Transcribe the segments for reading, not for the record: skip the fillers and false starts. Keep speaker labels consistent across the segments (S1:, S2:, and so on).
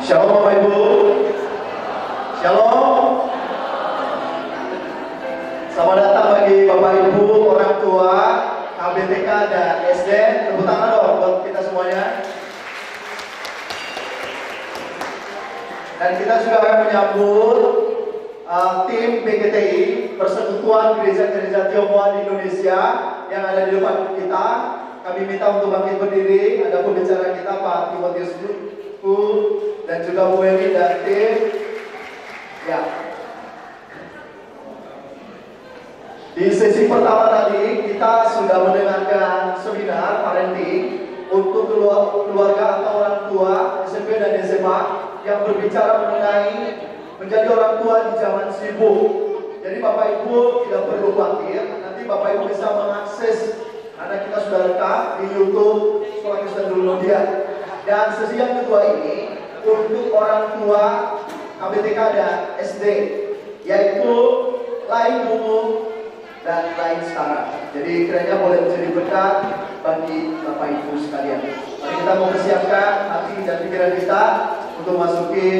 S1: Shalom Bapak Ibu. Shalom. Selamat datang bagi Bapak Ibu, orang tua, KBTK dan SD. Tepuk tangan dong buat kita semuanya. Dan kita juga akan menyambut tim PGTI, Persekutuan Gereja-Gereja Tionghoa di Indonesia yang ada di depan kita. Kami minta untuk bangkit berdiri. Ada pembicara kita Pak Timotius Bu dan juga Bu Emi dan tim. Ya. Di sesi pertama tadi kita sudah mendengarkan seminar parenting untuk keluarga atau orang tua SMP dan SMA yang berbicara mengenai menjadi orang tua di zaman sibuk. Jadi Bapak Ibu tidak perlu khawatir, nanti Bapak Ibu bisa mengakses karena kita sudah lengkap di YouTube Sekolah Kristen Dulu Dia. Dan sesi yang kedua ini untuk orang tua KBTK dan SD, yaitu lain dulu dan lain sekarang. Jadi kiranya boleh menjadi berkat bagi Bapak Ibu sekalian. Mari kita mau persiapkan hati dan pikiran kita untuk masuki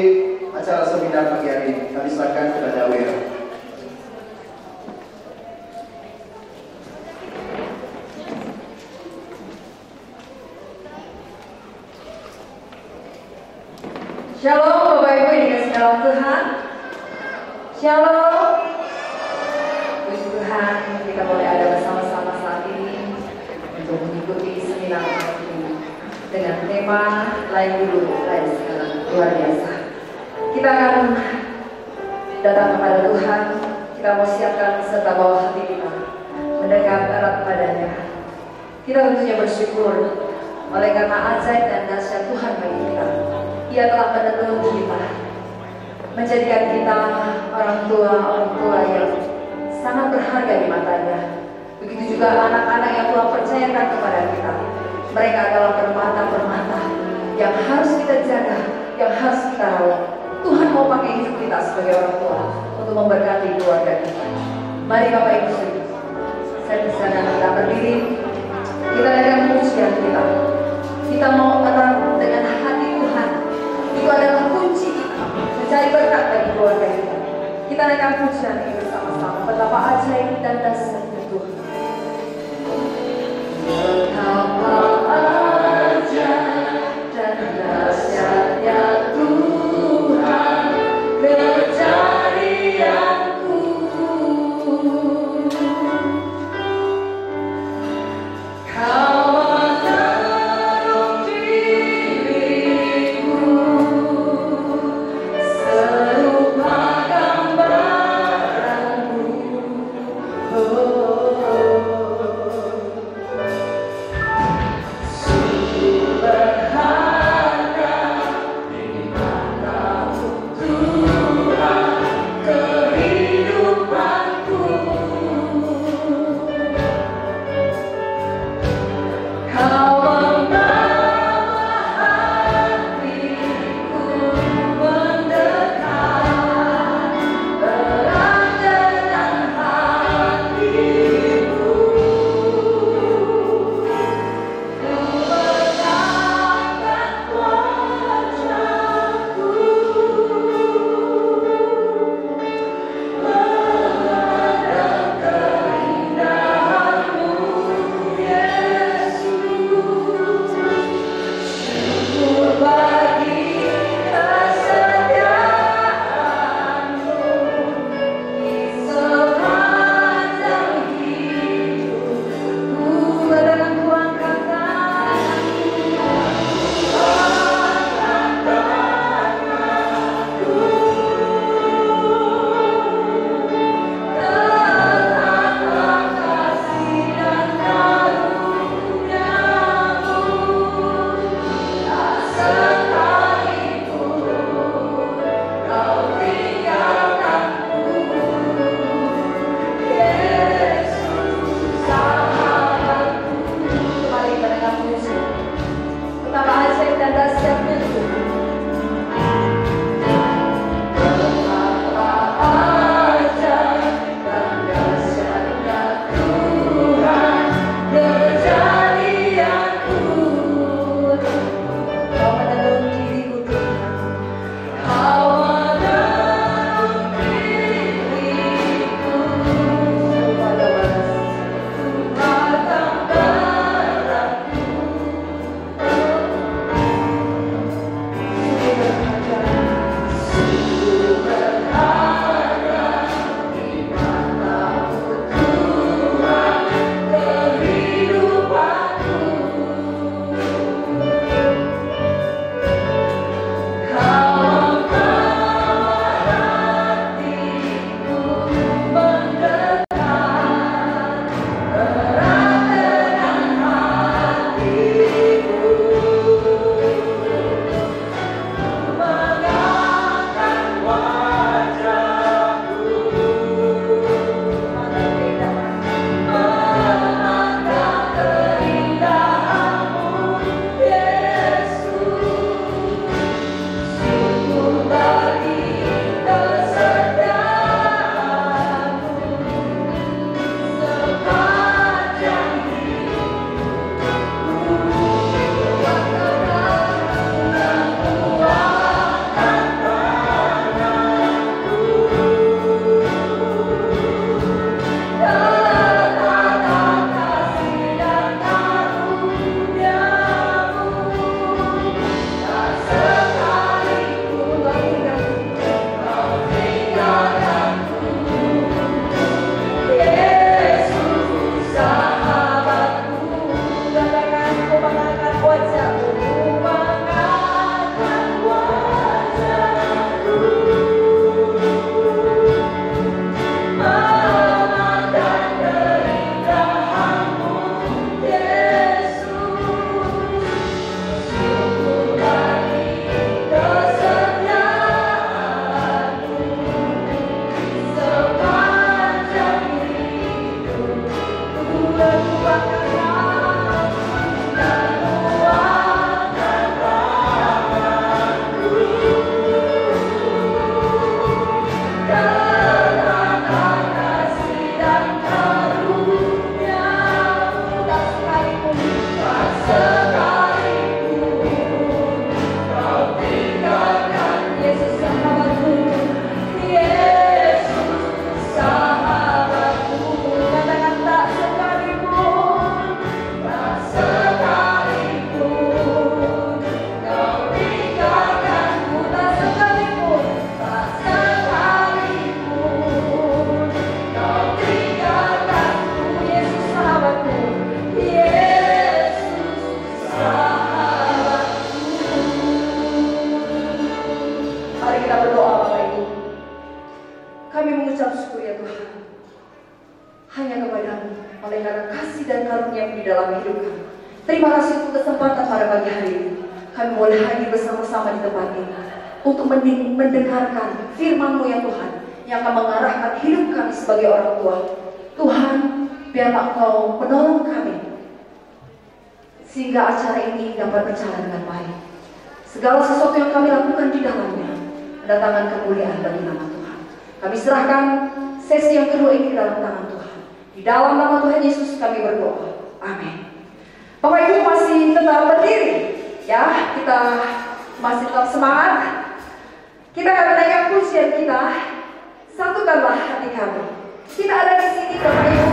S1: acara seminar pagi hari ini. Kami silakan kepada Wira.
S2: Shalom Bapak Ibu yang dikasih dalam Tuhan. Shalom. Puji Tuhan, kita boleh ada bersama-sama saat ini untuk mengikuti seminar ini dengan tema lain dulu, lain sekarang. Luar biasa. Kita akan datang kepada Tuhan. Kita mau siapkan serta bawa hati kita mendekat erat kepadanya. Kita tentunya bersyukur oleh karena ajaib dan dahsyat Tuhan bagi kita. Ia telah menenuh kita, menjadikan kita orang tua yang sangat berharga di matanya. Begitu juga anak-anak yang Tuhan percayakan kepada kita. Mereka adalah permata-permata yang harus kita jaga, yang harus kita rawat. Tuhan mau pakai hidup kita sebagai orang tua untuk memberkati keluarga kita. Mari Bapak Ibu, saya persilakan kita berdiri. Kita akan pujian kita. Kita mau erat dengan hati Tuhan. Itu adalah kunci kita mencari berkat bagi keluarga kita. Kita akan pujian ini bersama-sama. Betapa ajaib dan dahsyatnya Tuhan. Betapa ajaib dan dahsyatnya Tuhan, kejadianku. Kau kasih untuk kesempatan pada pagi hari ini. Kami boleh hadir bersama-sama di tempat ini untuk mendengarkan firman-Mu ya Tuhan, yang akan mengarahkan hidup kami sebagai orang tua. Tuhan, biarlah Engkau menolong kami sehingga acara ini dapat berjalan dengan baik. Segala sesuatu yang kami lakukan di dalamnya mendatangkan kemuliaan bagi nama Tuhan. Kami serahkan sesi yang kedua ini dalam tangan Tuhan. Di dalam nama Tuhan Yesus kami berdoa. Amin. Bapak Ibu masih tetap berdiri, ya, kita masih tetap semangat. Kita akan menaikkan pujian kita, satukanlah hati kami. Kita ada di sini Bapak Ibu,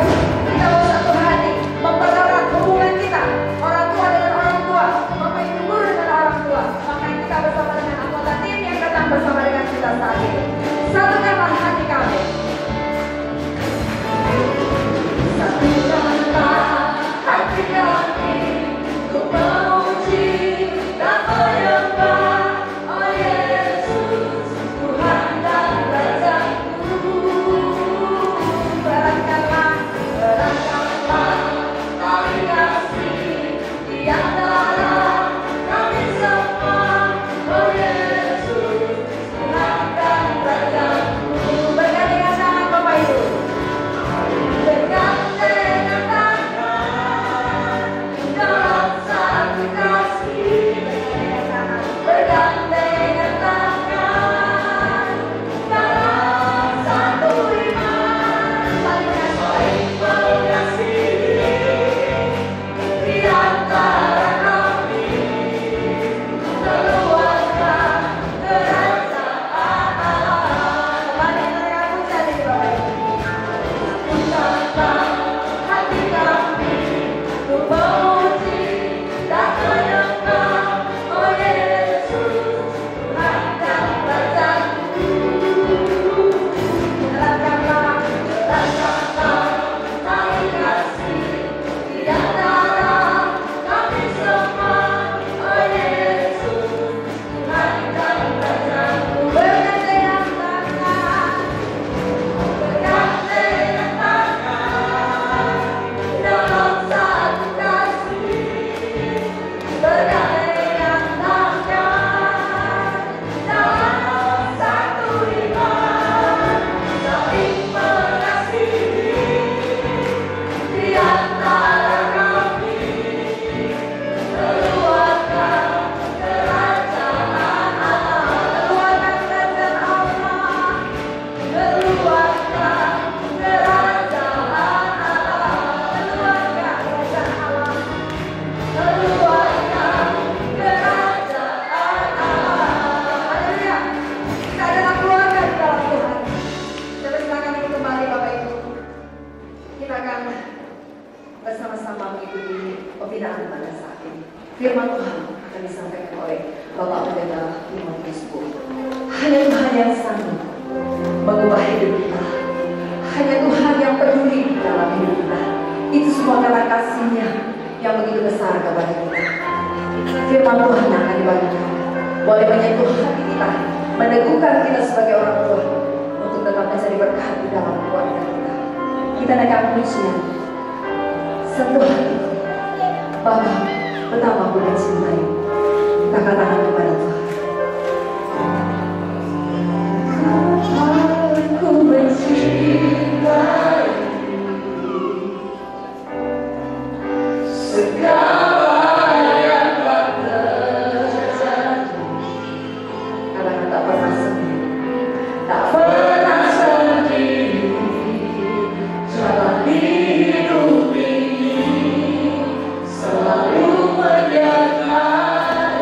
S2: kita mau satu hati, mempererat hubungan kita, orang tua dengan orang tua, Bapak Ibu guru dengan orang tua. Makanya kita bersama dengan anggota tim yang datang bersama dengan kita saat ini. Satukanlah hati kami. Satukanlah hati kami untuk memuji dan menyembah Oh Yesus, Tuhan dan Rajaku. Berangkatlah tali kasih di antara kami semua. Oh Yesus, Tuhan dan Rajaku. Bergandengan tangan Bapak Ibu. Bergandengan tangan dalam satu kasih. Bergandengan tangan dalam satu iman. Saling mengasihi di antara kami. Keluarga kerajaan Allah. Kembali dengan pujian ini Bapak Ibu. Satukanlah hati kami untuk memuji dan menyembah Oh Yesus, Tuhan dan Rajaku. Gerakanlah tali kasih di antara kami semua. Oh Yesus, Tuhan dan Rajaku. Bergandengan tangan dalam satu kasih. Bergandengan tangan dalam satu iman. Saling mengasihi di antara kami. Keluarga kerajaan Allah. Keluarga kerajaan Allah. Keluarga kerajaan Allah. Keluarga kerajaan Allah. Keluarga kerajaan Allah. Haleluya. Kita adalah keluarga di dalam Tuhan. Kita silakan ini kembali Bapak Ibu. Kita akan bersama-sama mengikuti pembinaan pada saat ini. Firman Tuhan akan disampaikan oleh Bapak Pendeta Timotius Bu. Hanya Tuhan yang sanggup mengubah hidup kita. Hanya Tuhan yang peduli dalam hidup kita. Itu semua karena kasih-Nya yang begitu besar kepada kita. Firman Tuhan yang akan dibagikan boleh menyentuh hati kita, meneguhkan kita sebagai orang tua untuk tetap menjadi berkat di dalam keluarga kita. Kita naikkan pujian, sentuh hati Bapa, betapa aku mencintai. Kita katakan kepada Tuhan. Aku mencintai segala yang telah terjadi. Katakan tak pernah sendiri, tak pernah sendiri. Jalan hidup ini selalu menyertai.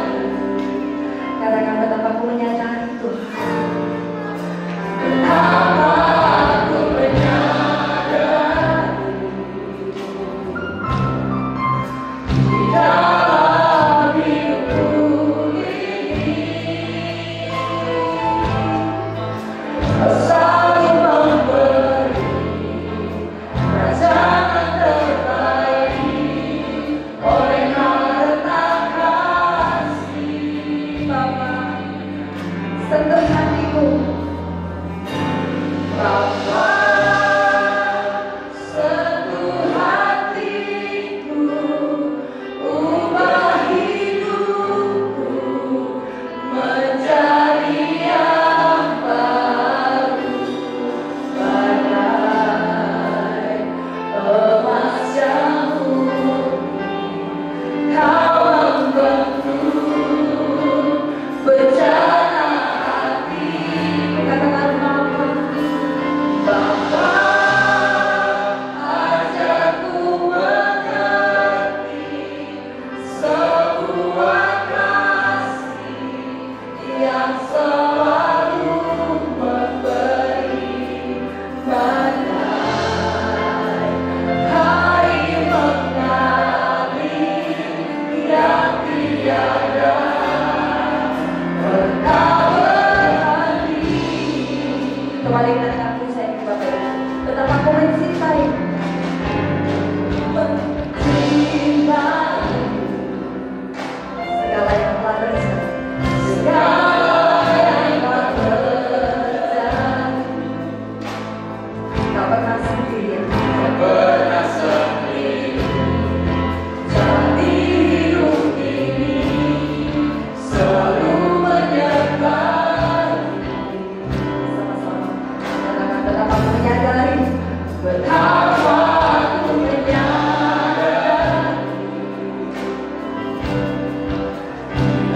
S2: Kembali dengan aku saya Bapak Ibu. Tetap aku mencintai. Segala yang telah terjadi. Segala yang telah terjadi. Tak pernah sendiri. Tak pernah sendiri. Jadi hidup ini selalu menyertai. Sama-sama. Dan akan tetap aku menyadari betapa aku menyadari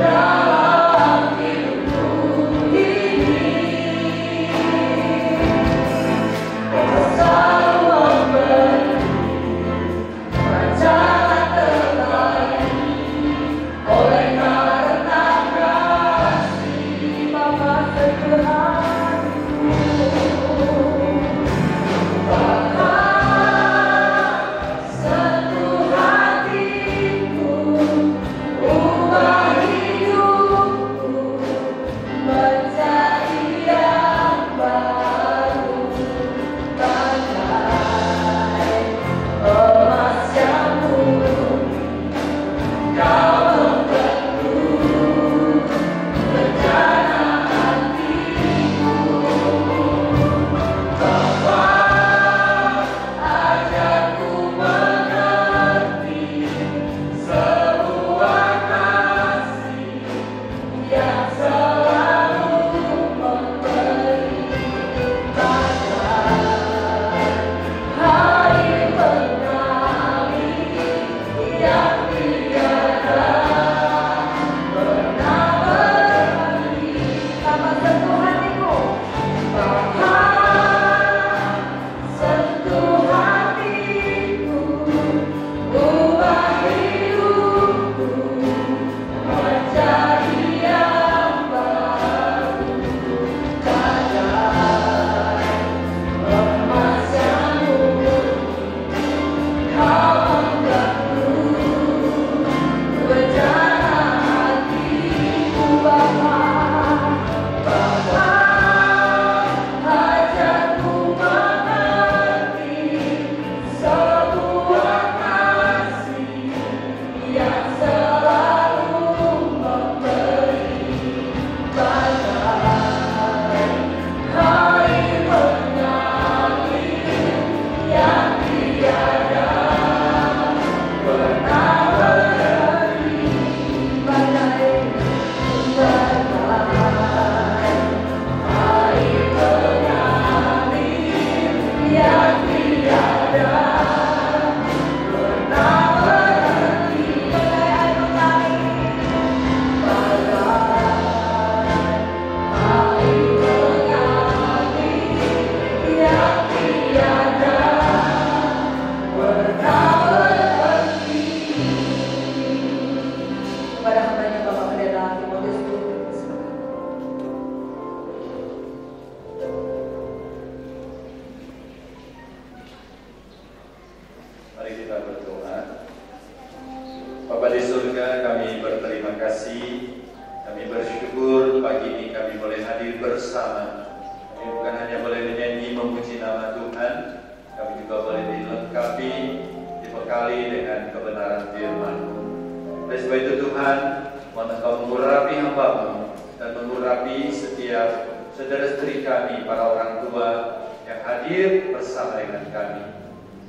S2: dalam hidupku ini kau selalu memberi rancangan terbaik oleh karena kasih Bapa sederhanaku. Bapa sentuh hatiku, ubah hidupku menjadi yang baru, bagai emas yang murni. Kau membentuk rencana hatiku. Bapa, ajarku mengerti sebuah kasih yang selalu memberi bagai air mengalir yang tiada pernah berhenti. Bapa sentuh hatiku. Bapa sentuh hatiku, ubah hidupku menjadi yang baru, bagai emas yang murni. Kau membentuk rencana hatiku. Bapa, Bapa, ajarku mengerti sebuah kasih yang selalu memberi bagai air mengalir yang tiada pernah berhenti, bagai air mengalir yang tiada pernah berhenti, bagai air mengalir, bagai air mengalir yang tiada pernah berhenti. Kepada hambanya Bapak Pendeta Timotius Tutus.
S3: Mari kita berdoa. Bapa di surga, kami berterima kasih, kami bersyukur pagi ini kami boleh hadir bersama. Kami bukan hanya boleh menyanyi memuji nama Tuhan, kami juga boleh dilengkapi, dibekali dengan kebenaran firman-Mu. Oleh sebab itu Tuhan, mohon Engkau mengurapi hamba-Mu dan mengurapi setiap saudara-saudari kami, para orang tua yang hadir bersama dengan kami,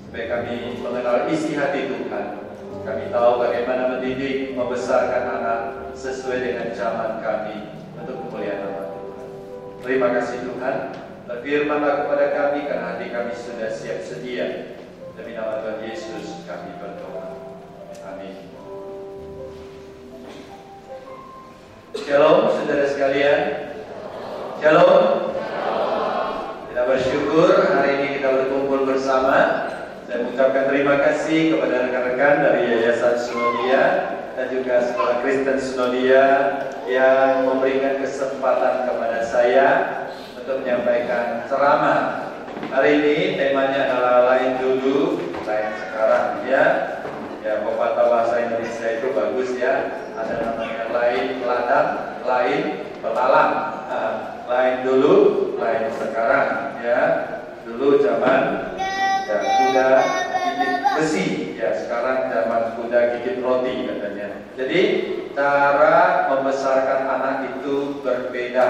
S3: supaya kami mengenal isi hati Tuhan. Kami tahu bagaimana mendidik, membesarkan anak sesuai dengan zaman kami untuk kemuliaan nama Tuhan. Terima kasih Tuhan, berfirman-Lah kepada kami karena hati kami sudah siap sedia. Demi nama Tuhan Yesus kami berdoa. Amin. Shalom saudara sekalian. Shalom. Kita bersyukur hari ini kita berkumpul bersama. Saya mengucapkan terima kasih kepada rekan-rekan dari Yayasan Synodia dan juga Sekolah Kristen Synodia yang memberikan kesempatan kepada saya untuk menyampaikan ceramah. Hari ini temanya adalah lain dulu, lain sekarang ya. Ya, pepatah bahasa Indonesia itu bagus ya. ada namanya lain ladang, lain belalang. Lain dulu, lain sekarang, ya. Dulu zaman ya, kuda gigit besi, ya sekarang zaman kuda gigit roti katanya. Jadi cara membesarkan anak itu berbeda,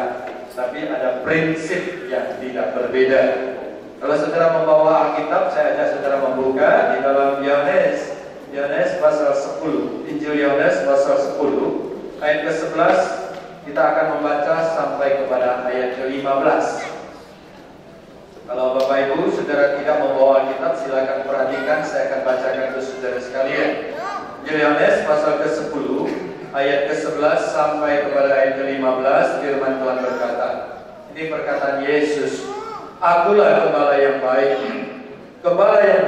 S3: tapi ada prinsip yang tidak berbeda. Kalau saudara membawa Alkitab, saya ajak saudara membuka di dalam Yohanes pasal 10, Injil Yohanes pasal 10 ayat ke-11. Kita akan membaca sampai kepada ayat ke-15. Kalau Bapak Ibu saudara tidak membawa Alkitab, silakan perhatikan, saya akan bacakan untuk saudara sekalian. Yohanes pasal ke-10 ayat ke-11 sampai kepada ayat ke-15, firman Tuhan berkata, ini perkataan Yesus, "Akulah gembala yang baik. Gembala yang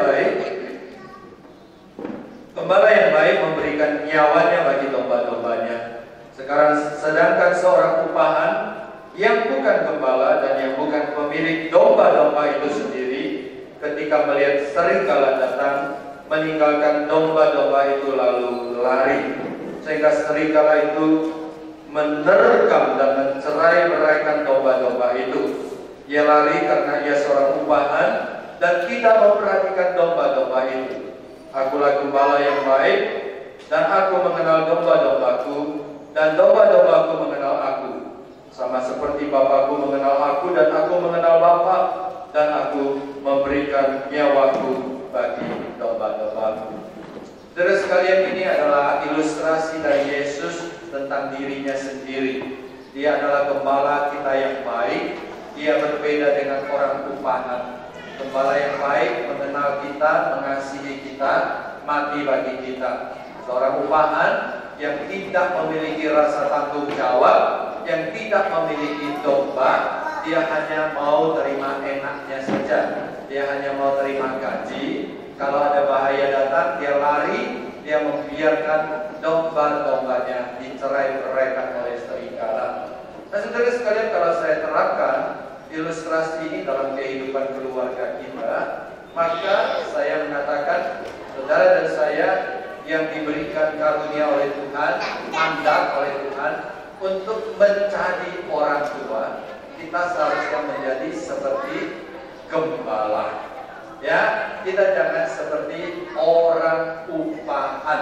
S3: baik memberikan nyawanya bagi domba-dombanya. Sedangkan seorang upahan yang bukan gembala dan yang bukan pemilik domba-domba itu sendiri, ketika melihat serigala datang, meninggalkan domba-domba itu lalu lari, sehingga serigala itu menerkam dan mencerai-beraikan domba-domba itu. Ia lari karena ia seorang upahan dan tidak memperhatikan domba-domba itu. Akulah gembala yang baik, dan aku mengenal domba-dombaku, dan domba-dombaku mengenal aku. Sama seperti Bapakku mengenal aku, dan aku mengenal Bapa, dan aku memberikan nyawaku bagi domba-dombaku." Saudara sekalian, ini adalah ilustrasi dari Yesus tentang dirinya sendiri. Dia adalah gembala kita yang baik. Dia berbeda dengan orang upahan. Gembala yang baik mengenal kita, mengasihi kita, mati bagi kita. Seorang upahan yang tidak memiliki rasa tanggung jawab, yang tidak memiliki domba, dia hanya mau terima enaknya saja. Dia hanya mau terima gaji. Kalau ada bahaya datang, dia lari. Dia membiarkan domba-dombanya dicerai-beraikan oleh serigala. Nah, saudara sekalian, kalau saya terapkan ilustrasi ini dalam kehidupan keluarga kita, maka saya mengatakan saudara dan saya yang diberikan karunia oleh Tuhan, mandat oleh Tuhan untuk menjadi orang tua, kita seharusnya menjadi seperti gembala. Ya, kita jangan seperti orang upahan.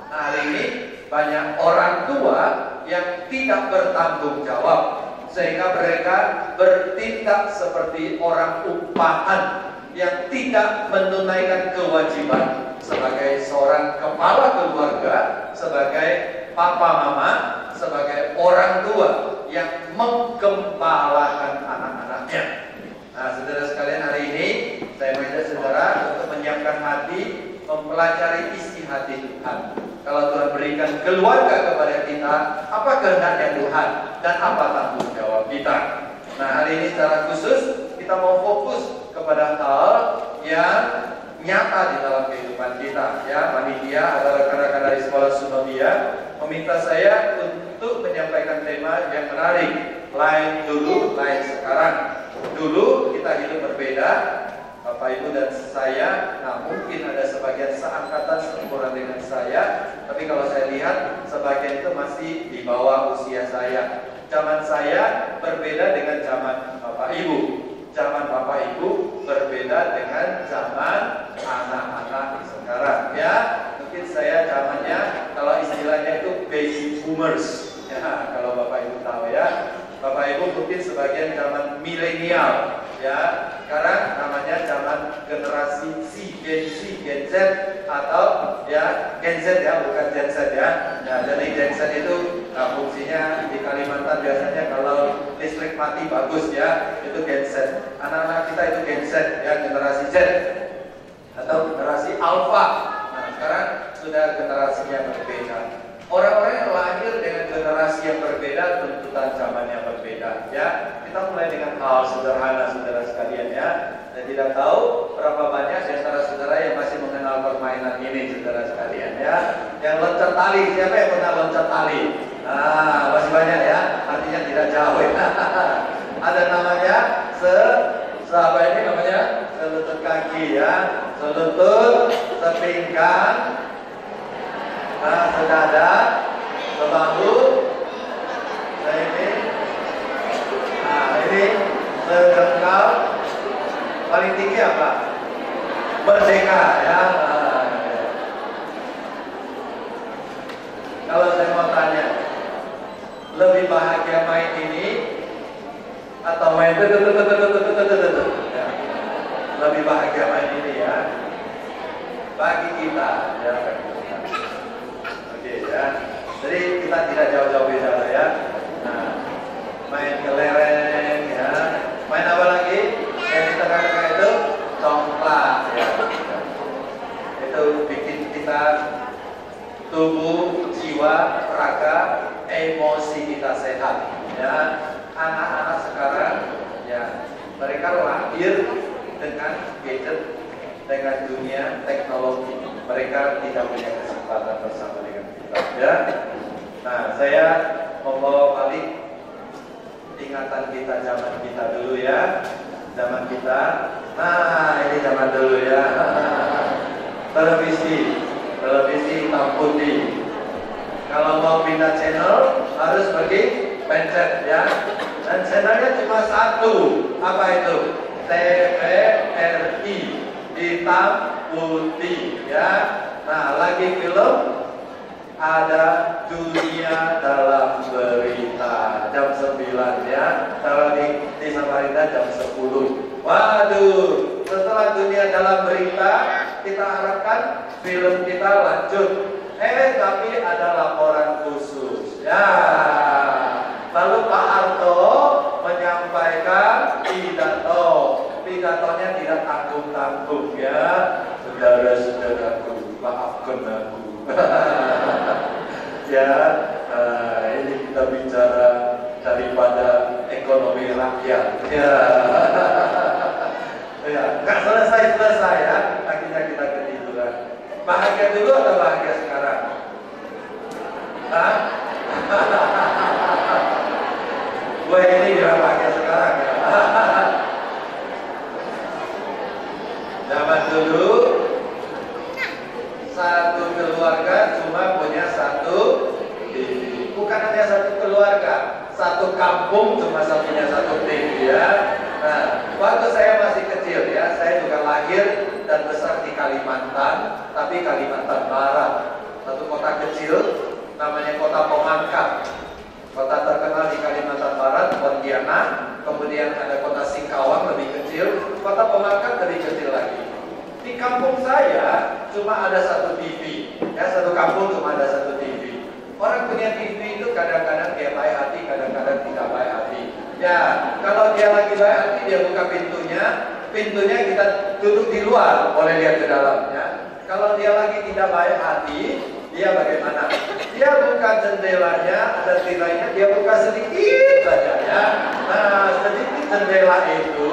S3: Nah, hari ini banyak orang tua yang tidak bertanggung jawab, sehingga mereka bertindak seperti orang upahan yang tidak menunaikan kewajiban sebagai seorang kepala keluarga, sebagai papa mama, sebagai orang tua yang menggembalakan anak-anaknya. Nah, saudara sekalian, hari ini saya mengajak saudara untuk menyiapkan hati, mempelajari isi hati Tuhan. Kalau Tuhan berikan keluarga kepada kita, apa kehendaknya Tuhan dan apa tanggung jawab kita. Nah, hari ini secara khusus kita mau fokus kepada hal yang nyata di dalam kehidupan kita. Ya, panitia atau rekan-rekan dari sekolah Sunovia meminta saya untuk menyampaikan tema yang menarik. Lain dulu, lain sekarang. Dulu kita hidup berbeda, Bapak Ibu dan saya. Nah, mungkin ada sebagian seangkatan seumuran dengan saya, tapi kalau saya lihat sebagian itu masih di bawah usia saya. Zaman saya berbeda dengan zaman Bapak Ibu. Zaman Bapak Ibu berbeda dengan zaman anak-anak sekarang. Ya, mungkin saya zamannya, kalau istilahnya itu baby boomers. Ya, kalau Bapak Ibu tahu ya. Bapak Ibu mungkin sebagian zaman milenial, ya. Sekarang namanya zaman generasi Gen Z atau ya Gen Z ya, bukan Gen Z ya. Nah, jadi Gen Z itu fungsinya di Kalimantan biasanya kalau listrik mati bagus ya, itu Gen Z. Anak-anak kita itu Gen Z ya, generasi Z atau generasi Alpha. Nah, sekarang sudah generasinya berbeda. Orang-orang yang lahir dengan generasi yang berbeda, tuntutan zamannya berbeda. Ya, kita mulai dengan hal sederhana, saudara sekalian ya. Saya tidak tahu berapa banyak di antara saudara yang masih mengenal permainan ini, saudara sekalian ya. Yang loncat tali, siapa yang pernah loncat tali? Nah, masih banyak ya. Artinya tidak jauh. Ya. Ada namanya apa ini namanya? Selutut kaki ya. Selutut, sepinggang. Nah, sedada, Paling tinggi apa? Merdeka ya. Kalau saya mau tanya, lebih bahagia main ini atau main ya. Lebih bahagia main ini ya. Bagi kita ya. Oke ya. Jadi kita tidak jauh-jauh beda lah ya. Nah, main kelereng ya. Main apa lagi? Yang di tengah-tengah itu congklak ya. Itu bikin kita tubuh, jiwa, raga, emosi kita sehat ya. Anak-anak sekarang ya, mereka lahir dengan gadget, dengan dunia teknologi. Mereka tidak punya kesempatan bersama dengan kita ya. Nah, saya membawa balik ingatan kita zaman kita dulu ya. Zaman kita. Nah, ini zaman dulu ya. Televisi hitam putih. Kalau mau pindah channel harus pergi pencet ya. Dan channelnya cuma satu. Apa itu? TVRI hitam putih ya. Nah, lagi film ada Dunia Dalam Berita jam 9 ya. Kalau di Samarinda jam 10. Waduh, setelah Dunia Dalam Berita kita harapkan film kita lanjut. Tapi ada laporan khusus ya. Lalu Pak Harto menyampaikan pidato. Pidatonya tidak tanggung-tanggung ya. Saudara-saudaraku, maafkan aku. Ya, ini kita bicara daripada ekonomi rakyat. Ya, ya, nggak selesai ya. Akhirnya kita ketiduran. Bahagia dulu atau bahagia sekarang? Hah? Gue ini bilang bahagia sekarang ya. Zaman dulu satu keluarga cuma punya satu TV. Bukan hanya satu keluarga, satu kampung cuma punya satu TV ya. Nah, waktu saya masih kecil ya, saya juga lahir dan besar di Kalimantan, tapi Kalimantan Barat. Satu kota kecil namanya Kota Pemangkat. Kota terkenal di Kalimantan Barat, Pontianak. Kemudian ada kota Singkawang lebih kecil, Kota Pemangkat lebih kecil lagi. Di kampung saya cuma ada satu TV, ya satu kampung cuma ada satu TV. Orang punya TV itu kadang-kadang dia baik hati, kadang-kadang tidak baik hati. Ya, kalau dia lagi baik hati dia buka pintunya kita duduk di luar, boleh lihat ke dalamnya. Kalau dia lagi tidak baik hati, dia bagaimana? Dia buka jendelanya, ada tirainya, dia buka sedikit saja ya. Nah, sedikit jendela itu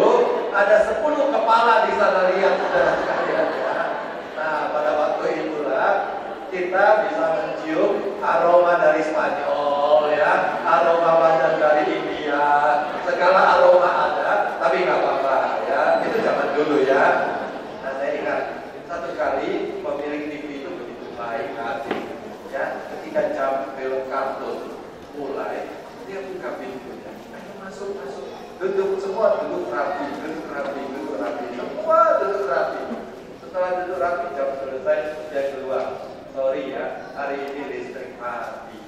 S3: ada 10 kepala di sana, lihat saudara sekalian ya. Nah, pada waktu itulah kita bisa mencium aroma dari Spanyol ya, aroma badan dari India, segala aroma ada, tapi nggak apa-apa ya. Itu zaman dulu ya. Nah, saya ingat satu kali pemilik TV itu begitu baik hati ya. Ketika jam film kartun mulai, dia buka pintunya, ayo masuk, duduk semua, duduk rapi, semua duduk rapi. Setelah duduk rapi, jam selesai, dia keluar. Sorry ya, hari ini listrik mati.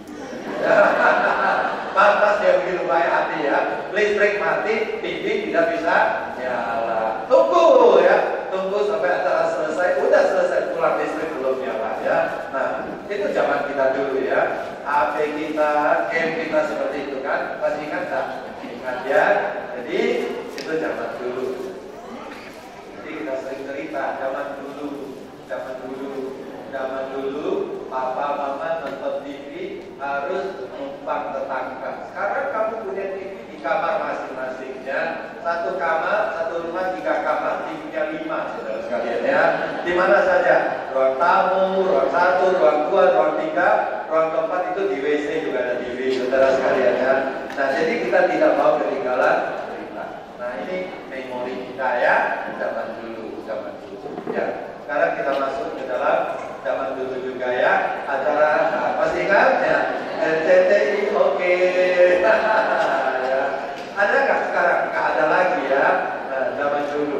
S3: Pantas dia begitu baik hati ya. Listrik mati, TV tidak bisa nyala. Tunggu ya, tunggu sampai acara selesai. Udah selesai, pulang listrik belum nyala ya. Nah, itu zaman kita dulu ya. HP kita, game kita seperti itu kan. Pasti ingat tak? Ingat ya. Jadi itu zaman dulu. Jadi kita sering cerita zaman dulu papa mama nonton TV harus numpang tetangga. Sekarang kamu punya TV di kamar masing-masing ya. Satu kamar, satu rumah, 3 kamar, TV-nya 5 saudara sekalian ya. Di mana saja? Ruang tamu, ruang 1, ruang 2, ruang 3, ruang keempat itu di WC juga ada TV saudara sekalian ya. Nah, jadi kita tidak mau ketinggalan cerita. Nah, ini memori kita ya, zaman dulu ya. Sekarang kita masuk ke dalam zaman dulu juga ya, acara masih ingat ya, RCTI oke. Ya. Ada nggak sekarang? Nggak ada lagi ya. Nah, zaman dulu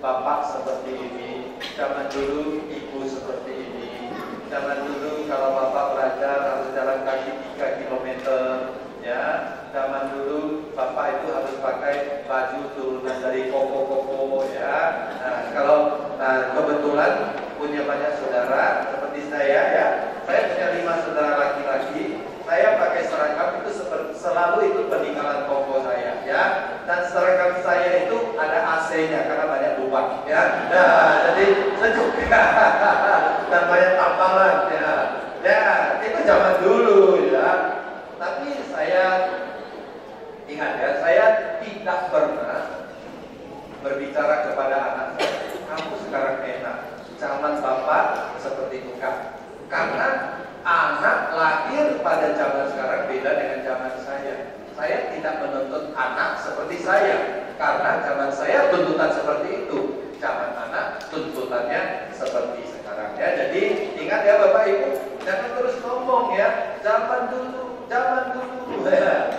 S3: bapak seperti ini, zaman dulu ibu seperti ini, zaman dulu kalau bapak belajar harus jalan kaki 3 kilometer, ya, zaman dulu bapak itu harus pakai baju turunan dari koko-koko, ya. Nah, kebetulan punya banyak saudara seperti saya, ya. Saya punya 5 saudara laki-laki. Saya pakai seragam itu selalu itu peninggalan koko saya, ya. Dan seragam saya itu ada AC-nya karena banyak lubang, ya. Nah, jadi sejuk, ya. Dan banyak tambalan, ya. Ya, itu zaman dulu, ya. Tapi saya ingat, ya, saya tidak pernah berbicara kepada anak saya, kamu sekarang enak, zaman bapak seperti itu, kan? Karena anak lahir pada zaman sekarang beda dengan zaman saya. Saya tidak menuntut anak seperti saya, karena zaman saya tuntutan seperti itu. Zaman anak tuntutannya seperti sekarang, ya. Jadi ingat, ya Bapak Ibu, jangan terus ngomong, ya, zaman dulu, zaman dulu.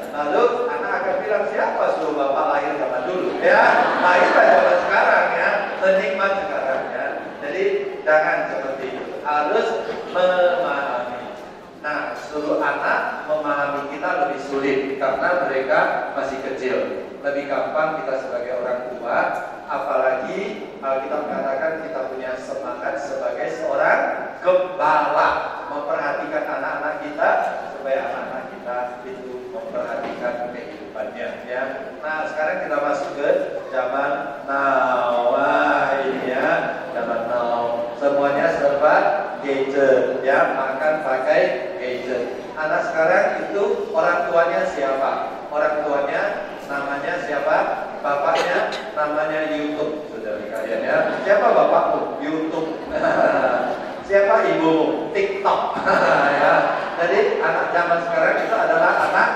S3: Lalu anak akan bilang, siapa suruh Bapak lahir zaman dulu, ya? Lahirlah zaman sekarang, ya, menikmat sekarang, ya. Jadi jangan seperti itu, harus memahami. Nah, suruh anak memahami kita lebih sulit karena mereka masih kecil. Lebih gampang kita sebagai orang tua, apalagi kita mengatakan kita punya semangat sebagai seorang gembala, memperhatikan anak-anak kita supaya anak-anak kita itu memperhatikan kehidupannya, ya. Nah, sekarang kita masuk ke zaman now. Wah, ini, ya, zaman now. Semuanya serba gadget, ya, makan pakai gadget. Anak sekarang itu orang tuanya siapa? Orang tuanya namanya siapa? Bapaknya namanya YouTube, saudara kalian, ya. Siapa bapakmu? YouTube. Siapa ibumu? TikTok. Ya. Jadi anak zaman sekarang itu adalah anak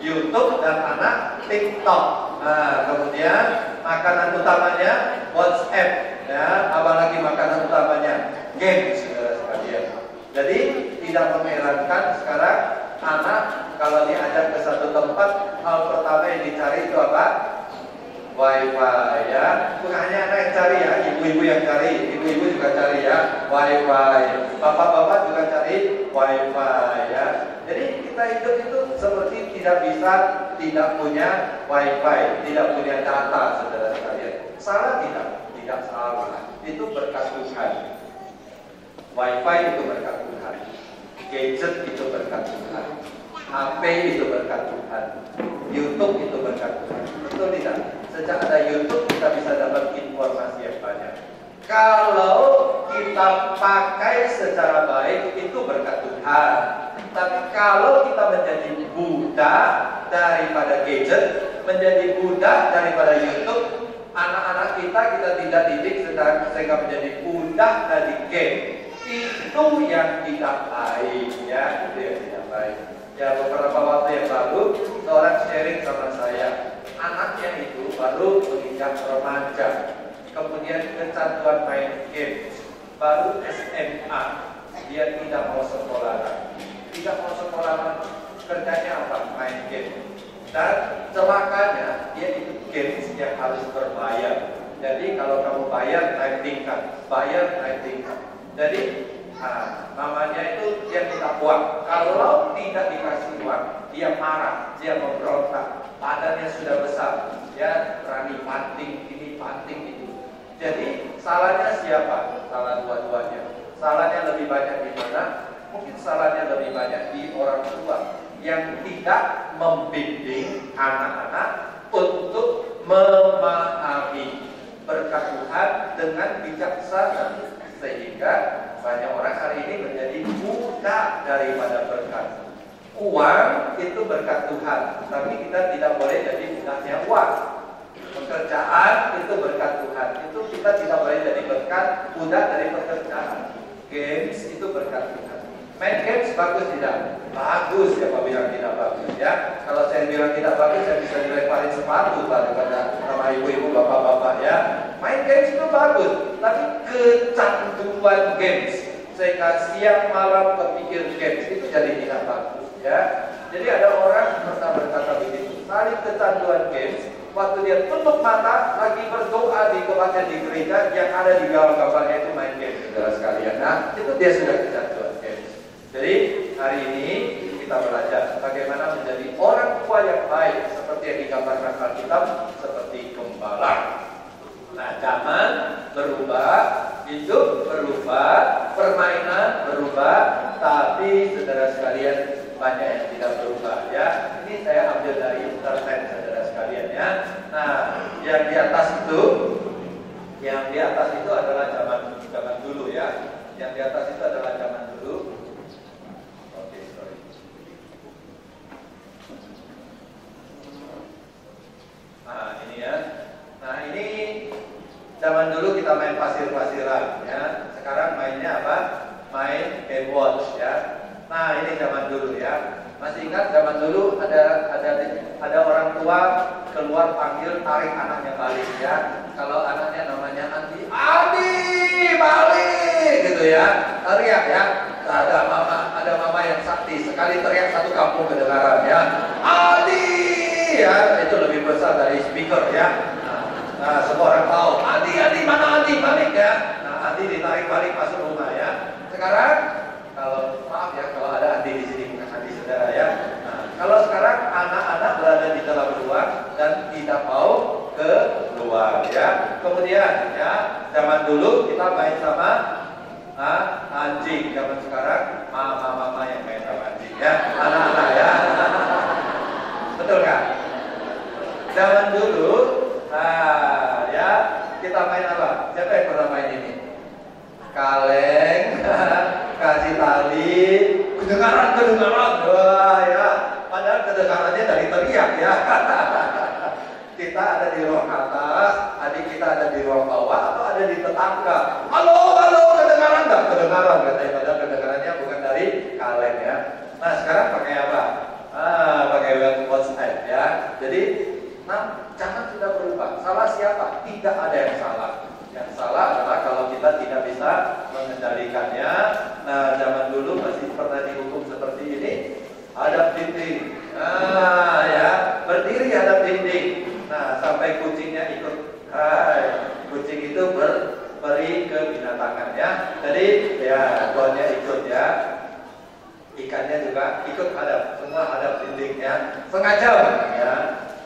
S3: YouTube dan anak TikTok. Nah, kemudian makanan utamanya WhatsApp, ya. Apalagi makanan utamanya game, saudara sekalian. Jadi tidak mengherankan sekarang anak kalau diajak ke satu tempat, hal pertama yang dicari itu apa? Wi-Fi, ya. Bukan hanya anak yang cari, ya, ibu-ibu yang cari, ibu-ibu juga cari, ya, Wi-Fi. Bapak-bapak juga cari Wi-Fi, ya. Jadi kita hidup itu seperti tidak bisa tidak punya Wi-Fi, tidak punya data, saudara sekalian. Salah tidak? Tidak salah. Itu berkat Tuhan. Wi-Fi itu berkat Tuhan. Gadget itu berkat Tuhan. HP itu berkat Tuhan. YouTube itu berkat Tuhan. Betul tidak? Sejak ada YouTube kita bisa dapat informasi yang banyak. Kalau kita pakai secara baik itu berkat Tuhan. Tapi kalau kita menjadi budak daripada gadget, menjadi budak daripada YouTube, anak-anak kita tidak didik sehingga menjadi budak dari game. Itu yang tidak baik, ya. Itu yang tidak baik. Ya, beberapa waktu yang lalu seorang sharing sama saya, anaknya itu baru menginjak remaja, kemudian kecanduan main game, baru SMA, dia tidak mau sekolah, kerjanya apa? Main game. Dan celakanya dia itu games yang harus berbayar. Jadi kalau kamu bayar naik tingkat, Jadi namanya itu dia minta uang. Kalau tidak dikasih uang, dia marah, dia memberontak. Badannya sudah besar, dia berani panting ini, panting itu. Jadi salahnya siapa? Salah dua-duanya. Salahnya lebih banyak di mana? Mungkin salahnya lebih banyak di orang tua yang tidak membimbing anak-anak untuk memahami berkat Tuhan dengan bijaksana, sehingga banyak orang hari ini menjadi budak daripada berkat. Uang itu berkat Tuhan, tapi kita tidak boleh jadi budaknya uang. Pekerjaan itu berkat Tuhan, itu kita tidak boleh jadi budak dari pekerjaan. Games itu berkat Tuhan. Main games bagus tidak? Bagus. Siapa bilang tidak bagus, ya? Kalau saya bilang tidak bagus, saya bisa dilemparin sepatu daripada sama ibu-ibu, bapak-bapak, ya. Main games itu bagus, tapi kecanduan games sehingga siang malam kepikir games itu jadi tidak bagus, ya. Jadi ada orang pernah berkata begitu, saling kecanduan games waktu dia tutup mata lagi berdoa di kebaktian di gereja, yang ada di bawah kapalnya itu main game, saudara sekalian. Nah, itu dia sudah kecanduan game. Jadi hari ini kita belajar bagaimana menjadi orang tua yang baik, seperti yang digambarkan Alkitab, seperti gembala. Nah, zaman berubah, hidup berubah, permainan berubah, tapi saudara sekalian banyak yang tidak berubah ya. Ini saya ambil dari internet, saudara sekalian ya. Nah, yang di atas itu adalah zaman dulu ya. Yang di atas itu adalah zaman dulu. Oke, sorry. Nah, ini ya. Nah, ini zaman dulu kita main pasir-pasiran ya. Sekarang mainnya apa? Main game watch ya. Nah, ini zaman dulu ya. Masih ingat zaman dulu ada orang tua keluar panggil, tarik anaknya balik ya. Kalau anaknya namanya Andi balik gitu ya. Teriak ya. Ada mama yang sakti, sekali teriak satu kampung kedengaran ya. Andi ya, itu lebih besar dari speaker ya. Nah, semua orang tahu, Andi, mana Andi, balik ya. Nah, Andi ditarik balik masuk rumah ya. Sekarang, kalau maaf ya, kalau ada Andi di sini, bukan Andi saudara ya. Nah, kalau sekarang anak-anak berada di dalam ruang dan tidak mau keluar ya. Kemudian ya, zaman dulu kita main sama anjing. Zaman sekarang mama yang main sama anjing ya, anak-anak ya. Betul kan? Zaman dulu ya, kita main apa? Siapa yang pernah main ini? Kaleng, kasih tali, kedengaran, wah ya. Padahal kedengarannya dari teriak ya. Kita ada di ruang atas, adik kita ada di ruang bawah, atau ada di tetangga. Halo, kedengaran nggak? Kedengaran katanya, padahal kedengarannya bukan dari kaleng ya. Nah, sekarang pakai apa? Pakai WhatsApp ya. Jadi jangan sudah berubah. Salah siapa? Tidak ada yang salah. Yang salah adalah kalau kita tidak bisa mengendalikannya. Nah, zaman dulu masih pernah dihukum seperti ini. Hadap dinding. Nah, ya, berdiri hadap dinding. Nah, sampai kucingnya ikut. Kucing itu beri kebinatangan ya. Jadi ya, tuannya ikut ya. Ikannya juga ikut hadap. Semua hadap dinding ya. Setengah jam ya.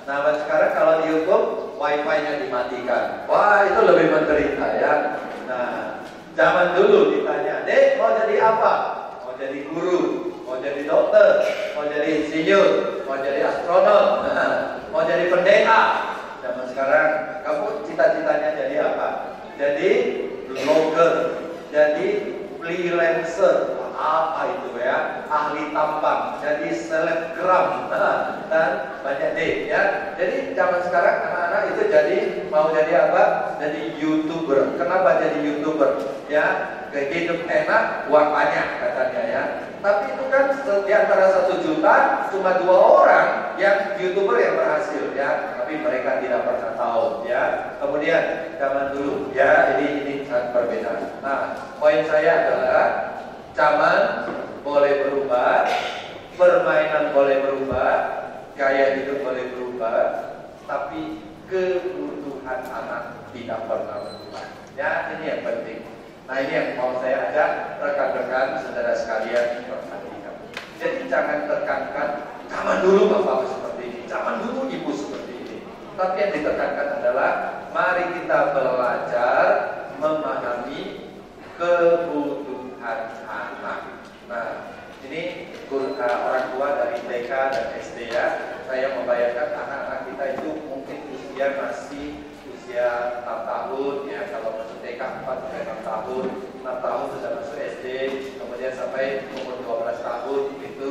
S3: Nah, sekarang kalau dihukum, wifi-nya dimatikan. Wah, itu lebih menderita ya. Nah, zaman dulu ditanya, Dek, mau jadi apa? Mau jadi guru, mau jadi dokter, mau jadi insinyur, mau jadi astronot, mau jadi pendeta. Zaman sekarang, kamu cita-citanya jadi apa? Jadi blogger, jadi freelancer. Apa itu ya? Ahli tambang, jadi selebgram, dan banyak deh ya. Jadi zaman sekarang anak-anak itu mau jadi apa? Jadi YouTuber. Kenapa jadi YouTuber? Ya, hidup enak, uang banyak katanya ya. Tapi itu kan di antara 1 juta cuma 2 orang yang YouTuber yang berhasil ya. Tapi mereka tidak pernah tahu ya. Kemudian zaman dulu ya, ini sangat berbeda. Nah, poin saya adalah zaman boleh berubah, permainan boleh berubah, gaya hidup boleh berubah, tapi kebutuhan anak tidak pernah berubah. Ya, ini yang penting. Nah, ini yang mau saya ajak rekan-rekan saudara sekalian perhatikan. Jadi jangan tekankan zaman dulu bapak seperti ini, zaman dulu ibu seperti ini. Tapi yang ditekankan adalah mari kita belajar memahami kebutuhan anak. Nah, ini orang tua dari TK dan SD ya. Saya membayangkan anak-anak kita itu mungkin masih usia 6 tahun ya. Kalau masuk TK 4 sampai 6 tahun, 6 tahun sudah masuk SD, kemudian sampai umur 12 tahun itu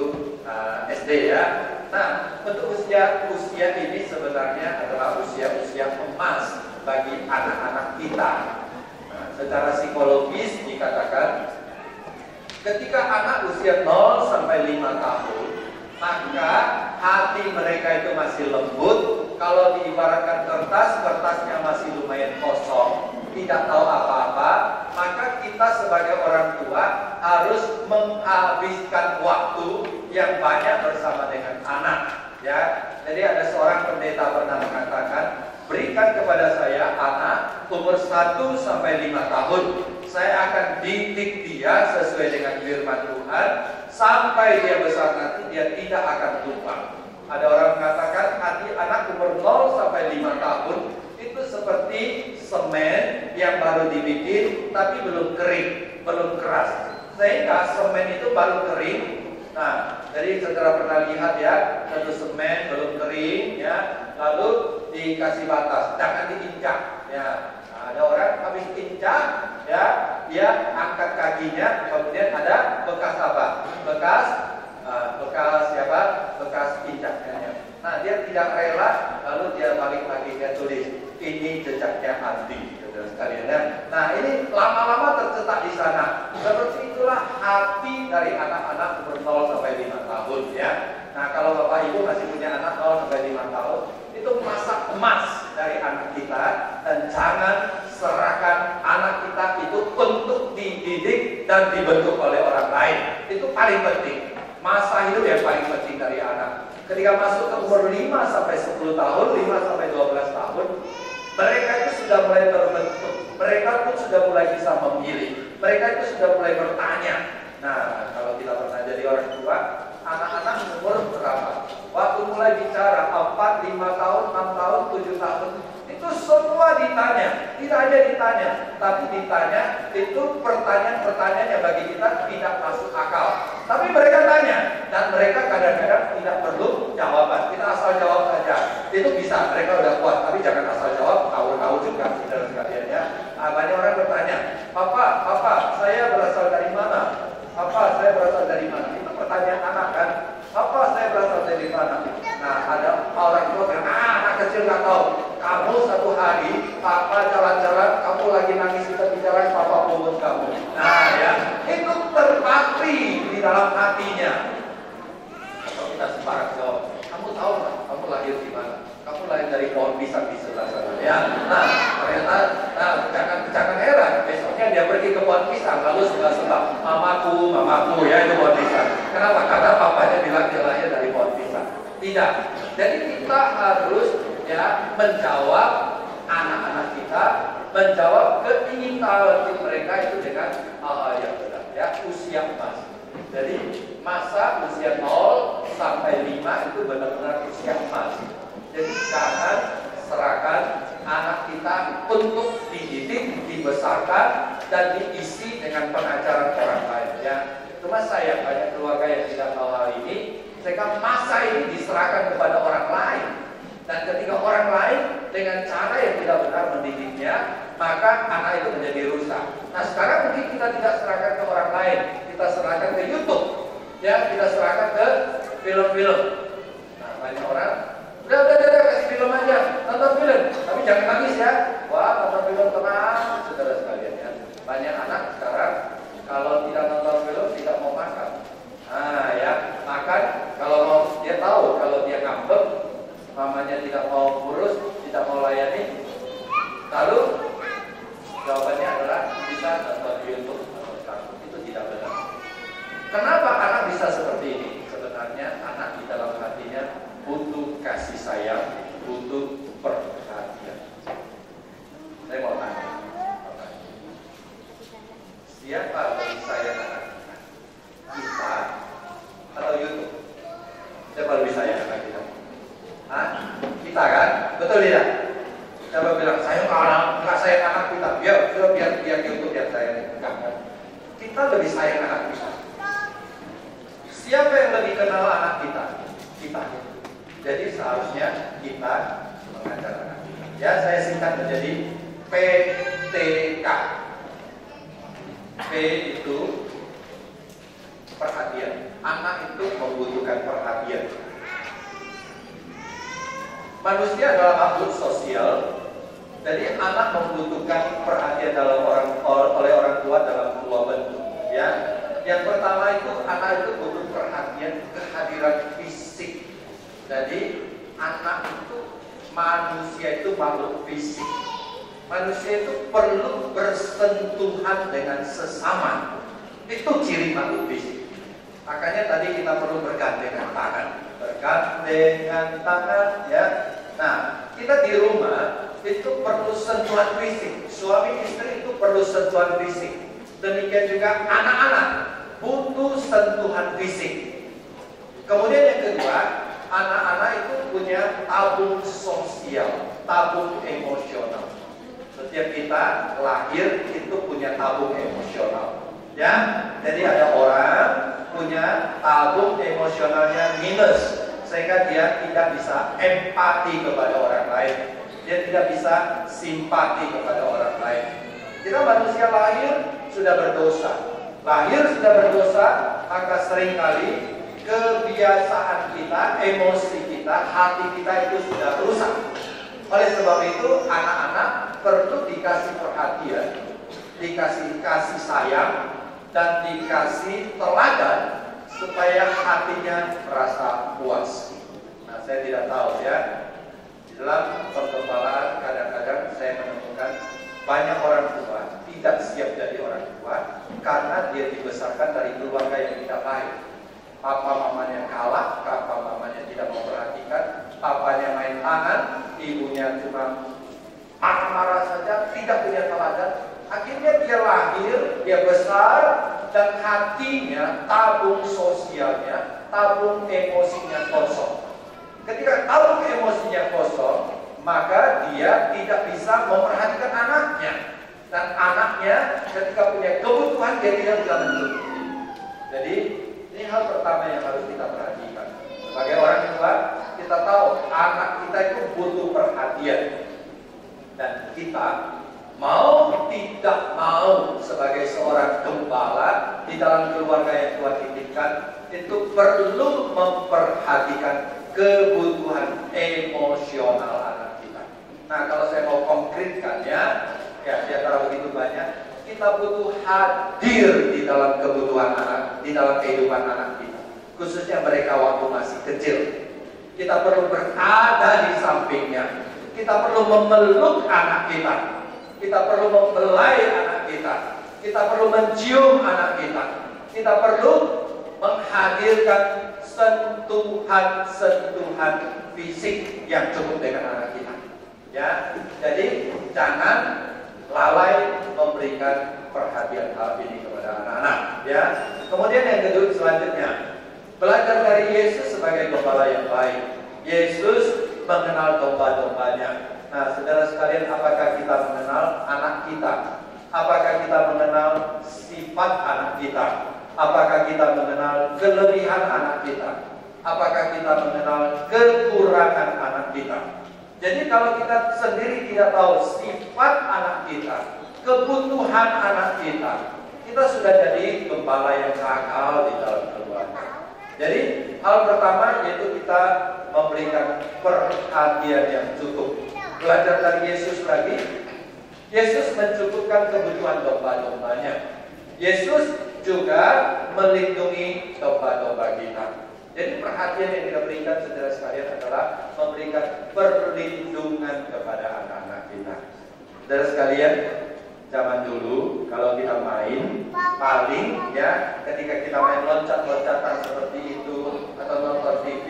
S3: SD ya. Nah, untuk usia ini sebenarnya adalah usia emas bagi anak-anak kita. Nah, secara psikologis dikatakan ketika anak usia 0 sampai 5 tahun, maka hati mereka itu masih lembut. Kalau diibaratkan kertasnya masih lumayan kosong, tidak tahu apa-apa, maka kita sebagai orang tua harus menghabiskan waktu yang banyak bersama dengan anak. Ya, Jadi ada seorang pendeta pernah mengatakan, berikan kepada saya anak umur 1 sampai 5 tahun. Saya akan didik dia sesuai dengan firman Tuhan. Sampai dia besar nanti dia tidak akan lupa. Ada orang mengatakan hati anak umur 0 sampai 5 tahun itu seperti semen yang baru dibikin tapi belum kering, belum keras. Sehingga semen itu baru kering. Nah, jadi saudara pernah lihat ya, satu semen belum kering ya, lalu dikasih batas, jangan diinjak ya. Nah, ada orang habis injak ya, dia angkat kakinya, kemudian ada bekas apa? Bekas siapa? Bekas injaknya. Nah, dia tidak rela, lalu dia balik lagi, dia tulis, ini jejaknya Andi, saudara sekalian ya. Nah, ini lama-lama tercetak di sana. Seperti itulah hati dari anak-anak umur 0 sampai 5 tahun ya. Nah, kalau Bapak Ibu masih punya anak 0 sampai 5 tahun, itu masa emas dari anak kita, dan jangan serahkan anak kita itu untuk dididik dan dibentuk oleh orang lain. Itu paling penting. Masa hidup yang paling penting dari anak. Ketika masuk ke umur 5 sampai 10 tahun, 5 sampai 12 tahun, mereka itu sudah mulai terbentuk. Mereka pun sudah mulai bisa memilih. Mereka itu sudah mulai bertanya. Nah, kalau kita pernah jadi orang tua, anak-anak umur berapa? Waktu mulai bicara 4, 5 tahun, 6 tahun, 7 tahun, itu semua ditanya. Tidak aja ditanya, tapi ditanya itu pertanyaan-pertanyaan yang bagi kita tidak masuk akal. Tapi mereka tanya, dan mereka kadang-kadang tidak perlu jawaban. Kita asal jawab saja. Itu bisa, mereka udah kuat. Tapi jangan asal jawab, tahu-tahu juga. Saudara sekalian ya. Banyak orang bertanya, Papa, saya berasal dari mana? Papa, saya berasal dari mana? Itu pertanyaan anak kan? Papa, saya berasal dari mana? Nah, ada orang tua bilang, anak kecil nggak tahu. Kamu satu hari, Papa jalan-jalan, kamu lagi nangis di tepi jalan, Papa pungut kamu. Nah ya, itu terpatri di dalam hatinya. Kalau kita sembarang jawab, kamu tahu nggak? Kamu lahir di mana? Kamu lahir dari pohon pisang di sebelah sana. Ya, nah ternyata, jangan heran. Besoknya dia pergi ke pohon pisang, lalu sebelah-sebelah, mamaku, ya itu pohon pisang. Kenapa? Karena papanya bilang dia lahir dari pohon pisang. Tidak. Jadi kita harus ya menjawab anak-anak kita, menjawab keinginan mereka itu dengan hal-hal yang benar ya, usia emas. Jadi masa usia 0 sampai 5 itu benar-benar usia emas. Jadi jangan serahkan anak kita untuk dididik, dibesarkan dan diisi dengan pengajaran orang lain ya. Cuma saya banyak keluarga yang tidak tahu hal ini, sehingga masa ini diserahkan kepada orang lain. Dan ketika orang lain dengan cara yang tidak benar mendidiknya, maka anak itu menjadi rusak. Nah sekarang mungkin kita tidak serahkan ke orang lain, kita serahkan ke YouTube, ya kita serahkan ke film-film. Nah banyak orang, udah kasih film aja, nonton film, tapi jangan nangis ya. Wah nonton film tenang, saudara sekalian ya. Banyak anak sekarang kalau tidak nonton film tidak mau makan. Nah ya, makan kalau mau dia tahu kalau dia ngambek, mamanya tidak mau urus, tidak mau layani, lalu jawabannya adalah bisa nonton YouTube. Itu tidak benar. Kenapa anak bisa seperti ini? Sebenarnya anak di dalam hatinya butuh kasih sayang, butuh perhatian. Saya mau tanya, siapa lebih sayang anak kita? Kita atau YouTube? Siapa lebih sayang anak kita? Hah? Kita kan? Betul tidak? Siapa bilang saya nggak sayang anak kita? Biar YouTube yang sayang. Enggak. Kita lebih sayang anak kita. Siapa yang lebih kenal anak kita? Kita. Jadi seharusnya kita mengajar anak kita. Ya saya singkat menjadi PTK. P itu perhatian. Anak itu membutuhkan perhatian. Manusia adalah makhluk sosial. Jadi anak membutuhkan perhatian oleh orang tua dalam dua bentuk. Ya, yang pertama itu anak itu butuh perhatian kehadiran fisik. Jadi anak itu manusia itu makhluk fisik. Manusia itu perlu bersentuhan dengan sesama. Itu ciri makhluk fisik. Makanya tadi kita perlu bergandengan tangan. bergandengan tangan, ya. Nah, kita di rumah itu perlu sentuhan fisik. Suami istri itu perlu sentuhan fisik. Demikian juga anak-anak butuh sentuhan fisik. Kemudian yang kedua, anak-anak itu punya tabung sosial, tabung emosional. Setiap kita lahir itu punya tabung emosional, ya. Jadi ada orang punya tabung emosionalnya minus, sehingga dia tidak bisa empati kepada orang lain, dia tidak bisa simpati kepada orang lain. Kita manusia lahir sudah berdosa, maka seringkali kebiasaan kita, emosi kita, hati kita itu sudah rusak. Oleh sebab itu, anak-anak perlu dikasih perhatian, dikasih kasih sayang, dan dikasih teladan supaya hatinya merasa puas. Nah, saya tidak tahu ya, di dalam pergembalaan kadang-kadang saya menemukan banyak orang tua tidak siap jadi orang tua karena dia dibesarkan dari keluarga yang tidak baik. Papa mamanya kalah, papa mamanya tidak memperhatikan, papanya main tangan, ibunya cuma marah-marah saja, tidak punya teladan. Akhirnya dia lahir, dia besar, dan hatinya, tabung sosialnya, tabung emosinya kosong. Ketika tabung emosinya kosong, maka dia tidak bisa memperhatikan anaknya. Dan anaknya ketika punya kebutuhan, dia tidak bisa mencukupi. Jadi ini hal pertama yang harus kita perhatikan. Sebagai orang tua, kita tahu anak kita itu butuh perhatian. Dan kita mau tidak mau sebagai seorang gembala di dalam keluarga yang Tuhan titipkan, itu perlu memperhatikan kebutuhan emosional anak kita. Nah, kalau saya mau konkretkan ya di antara begitu banyak, kita butuh hadir di dalam kebutuhan anak, di dalam kehidupan anak kita, khususnya mereka waktu masih kecil. Kita perlu berada di sampingnya, kita perlu memeluk anak kita, kita perlu membelai anak kita, kita perlu mencium anak kita perlu menghadirkan sentuhan fisik yang cukup dengan anak kita. Ya, jadi jangan lalai memberikan perhatian hal ini kepada anak-anak. Ya. Kemudian yang kedua selanjutnya, belajar dari Yesus sebagai gembala yang baik. Yesus mengenal domba-dombanya. Nah, saudara sekalian, apakah kita mengenal anak kita? Apakah kita mengenal sifat anak kita? Apakah kita mengenal kelebihan anak kita? Apakah kita mengenal kekurangan anak kita? Jadi kalau kita sendiri tidak tahu sifat anak kita, kebutuhan anak kita, kita sudah jadi gembala yang gagal di dalam keluarga. Jadi hal pertama yaitu kita memberikan perhatian yang cukup. Belajar dari Yesus lagi. Yesus mencukupkan kebutuhan domba-dombanya. Yesus juga melindungi domba-domba kita. Jadi perhatian yang kita berikan saudara sekalian adalah memberikan perlindungan kepada anak-anak kita. Saudara sekalian, zaman dulu kalau kita main, paling ya ketika kita main loncat-loncatan seperti itu atau nonton TV,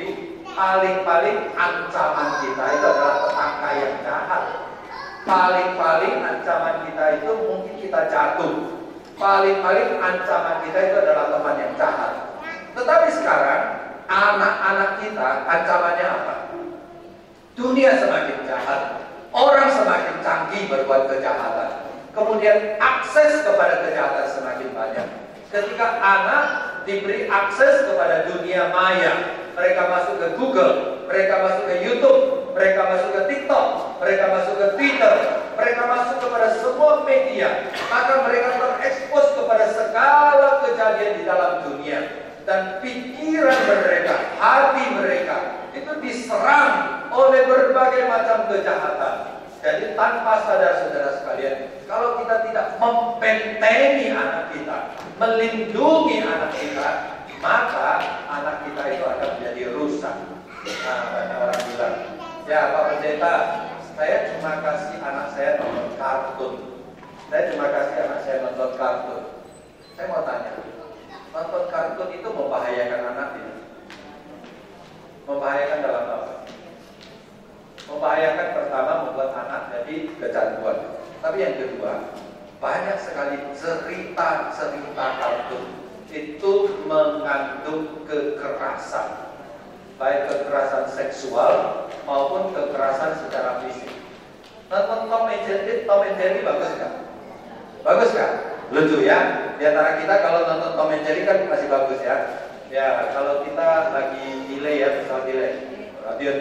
S3: paling-paling ancaman kita itu adalah tetangga yang jahat. Paling-paling ancaman kita itu mungkin kita jatuh. Paling-paling ancaman kita itu adalah teman yang jahat. Tetapi sekarang anak-anak kita ancamannya apa? Dunia semakin jahat, orang semakin canggih berbuat kejahatan, kemudian akses kepada kejahatan semakin banyak. Ketika anak diberi akses kepada dunia maya, mereka masuk ke Google, mereka masuk ke YouTube, mereka masuk ke TikTok, mereka masuk ke Twitter, mereka masuk kepada semua media, maka mereka terekspos kepada segala kejadian di dalam dunia. Dan pikiran mereka, hati mereka itu diserang oleh berbagai macam kejahatan. Jadi tanpa sadar saudara sekalian, kalau kita tidak membentengi anak kita, melindungi anak kita, maka anak kita itu akan menjadi rusak. Nah, banyak orang bilang, ya Pak Pendeta, saya cuma kasih anak saya nonton kartun. Saya cuma kasih anak saya nonton kartun. Saya mau tanya, nonton kartun itu membahayakan anak tidak? membahayakan pertama membuat anak jadi kecanduan. Tapi yang kedua, banyak sekali cerita-cerita kartun itu mengandung kekerasan, baik kekerasan seksual maupun kekerasan secara fisik. Nonton Tom and Jerry bagus kan? Bagus kan? Lucu ya. Di antara kita kalau nonton Tom and Jerry kan masih bagus ya. Ya, kalau kita lagi delay ya, pesawat delay,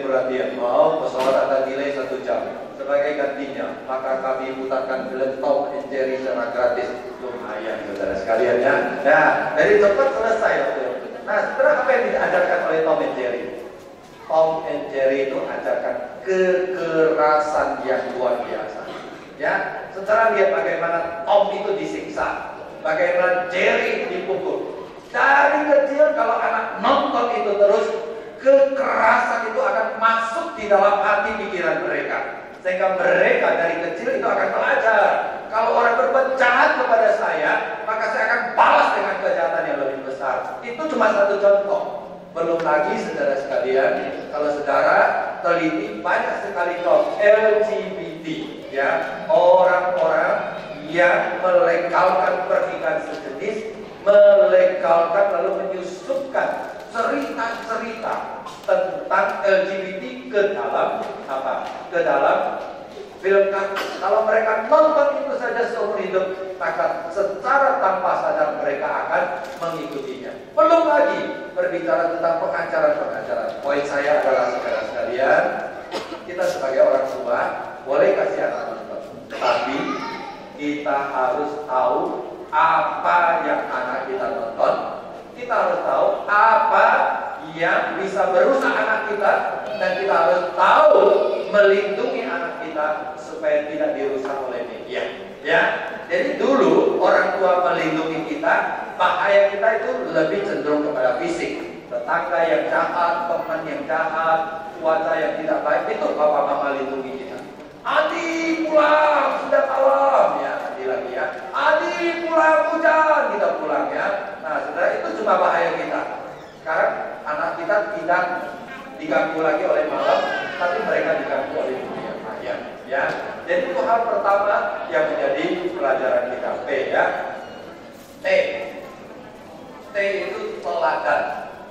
S3: perhatian, mau pesawat ada delay 1 jam. Sebagai gantinya, maka kami putarkan film Tom and Jerry secara gratis. Lumayan, saudara sekalian ya. Nah, dari cepat selesai waktu itu. Nah, setelah apa yang diajarkan oleh Tom and Jerry? Tom and Jerry itu ajarkan kekerasan yang luar biasa. Ya, secara lihat bagaimana Tom itu disiksa, bagaimana Jerry dipukul. Dari kecil kalau anak nonton itu terus, kekerasan itu akan masuk di dalam hati pikiran mereka. Sehingga mereka dari kecil itu akan belajar. Kalau orang berbuat jahat kepada saya, maka saya akan balas dengan kejahatan yang lebih besar. Itu cuma satu contoh. Belum lagi saudara sekalian, kalau saudara teliti banyak sekali kaum LGBT, ya, orang-orang yang melegalkan pernikahan sejenis, melegalkan lalu menyusupkan cerita-cerita tentang LGBT ke dalam apa? Ke dalam film kartun. Kalau mereka nonton itu saja seumur hidup, maka secara tanpa sadar mereka akan mengikutinya. Belum lagi berbicara tentang pengajaran-pengajaran. Poin saya adalah saudara sekalian, kita sebagai orang tua boleh kasih anak nonton, tapi kita harus tahu apa yang anak kita nonton. Kita harus tahu apa yang bisa merusak anak kita, dan kita harus tahu melindungi anak kita supaya tidak dirusak oleh media. Ya, jadi dulu orang tua melindungi kita, bahaya kita itu lebih cenderung kepada fisik. Tetangga yang jahat, teman yang jahat, cuaca yang tidak baik, itu bapak mama lindungi kita. Adi pulang, sudah malam ya, Adi lagi ya. Adi pulang, hujan, kita pulang ya. Nah, saudara, itu cuma bahaya kita. Sekarang anak kita tidak diganggu lagi oleh malam, tapi mereka diganggu oleh dunia maya. Ya, jadi itu hal pertama yang menjadi pelajaran kita. P ya, T itu teladan.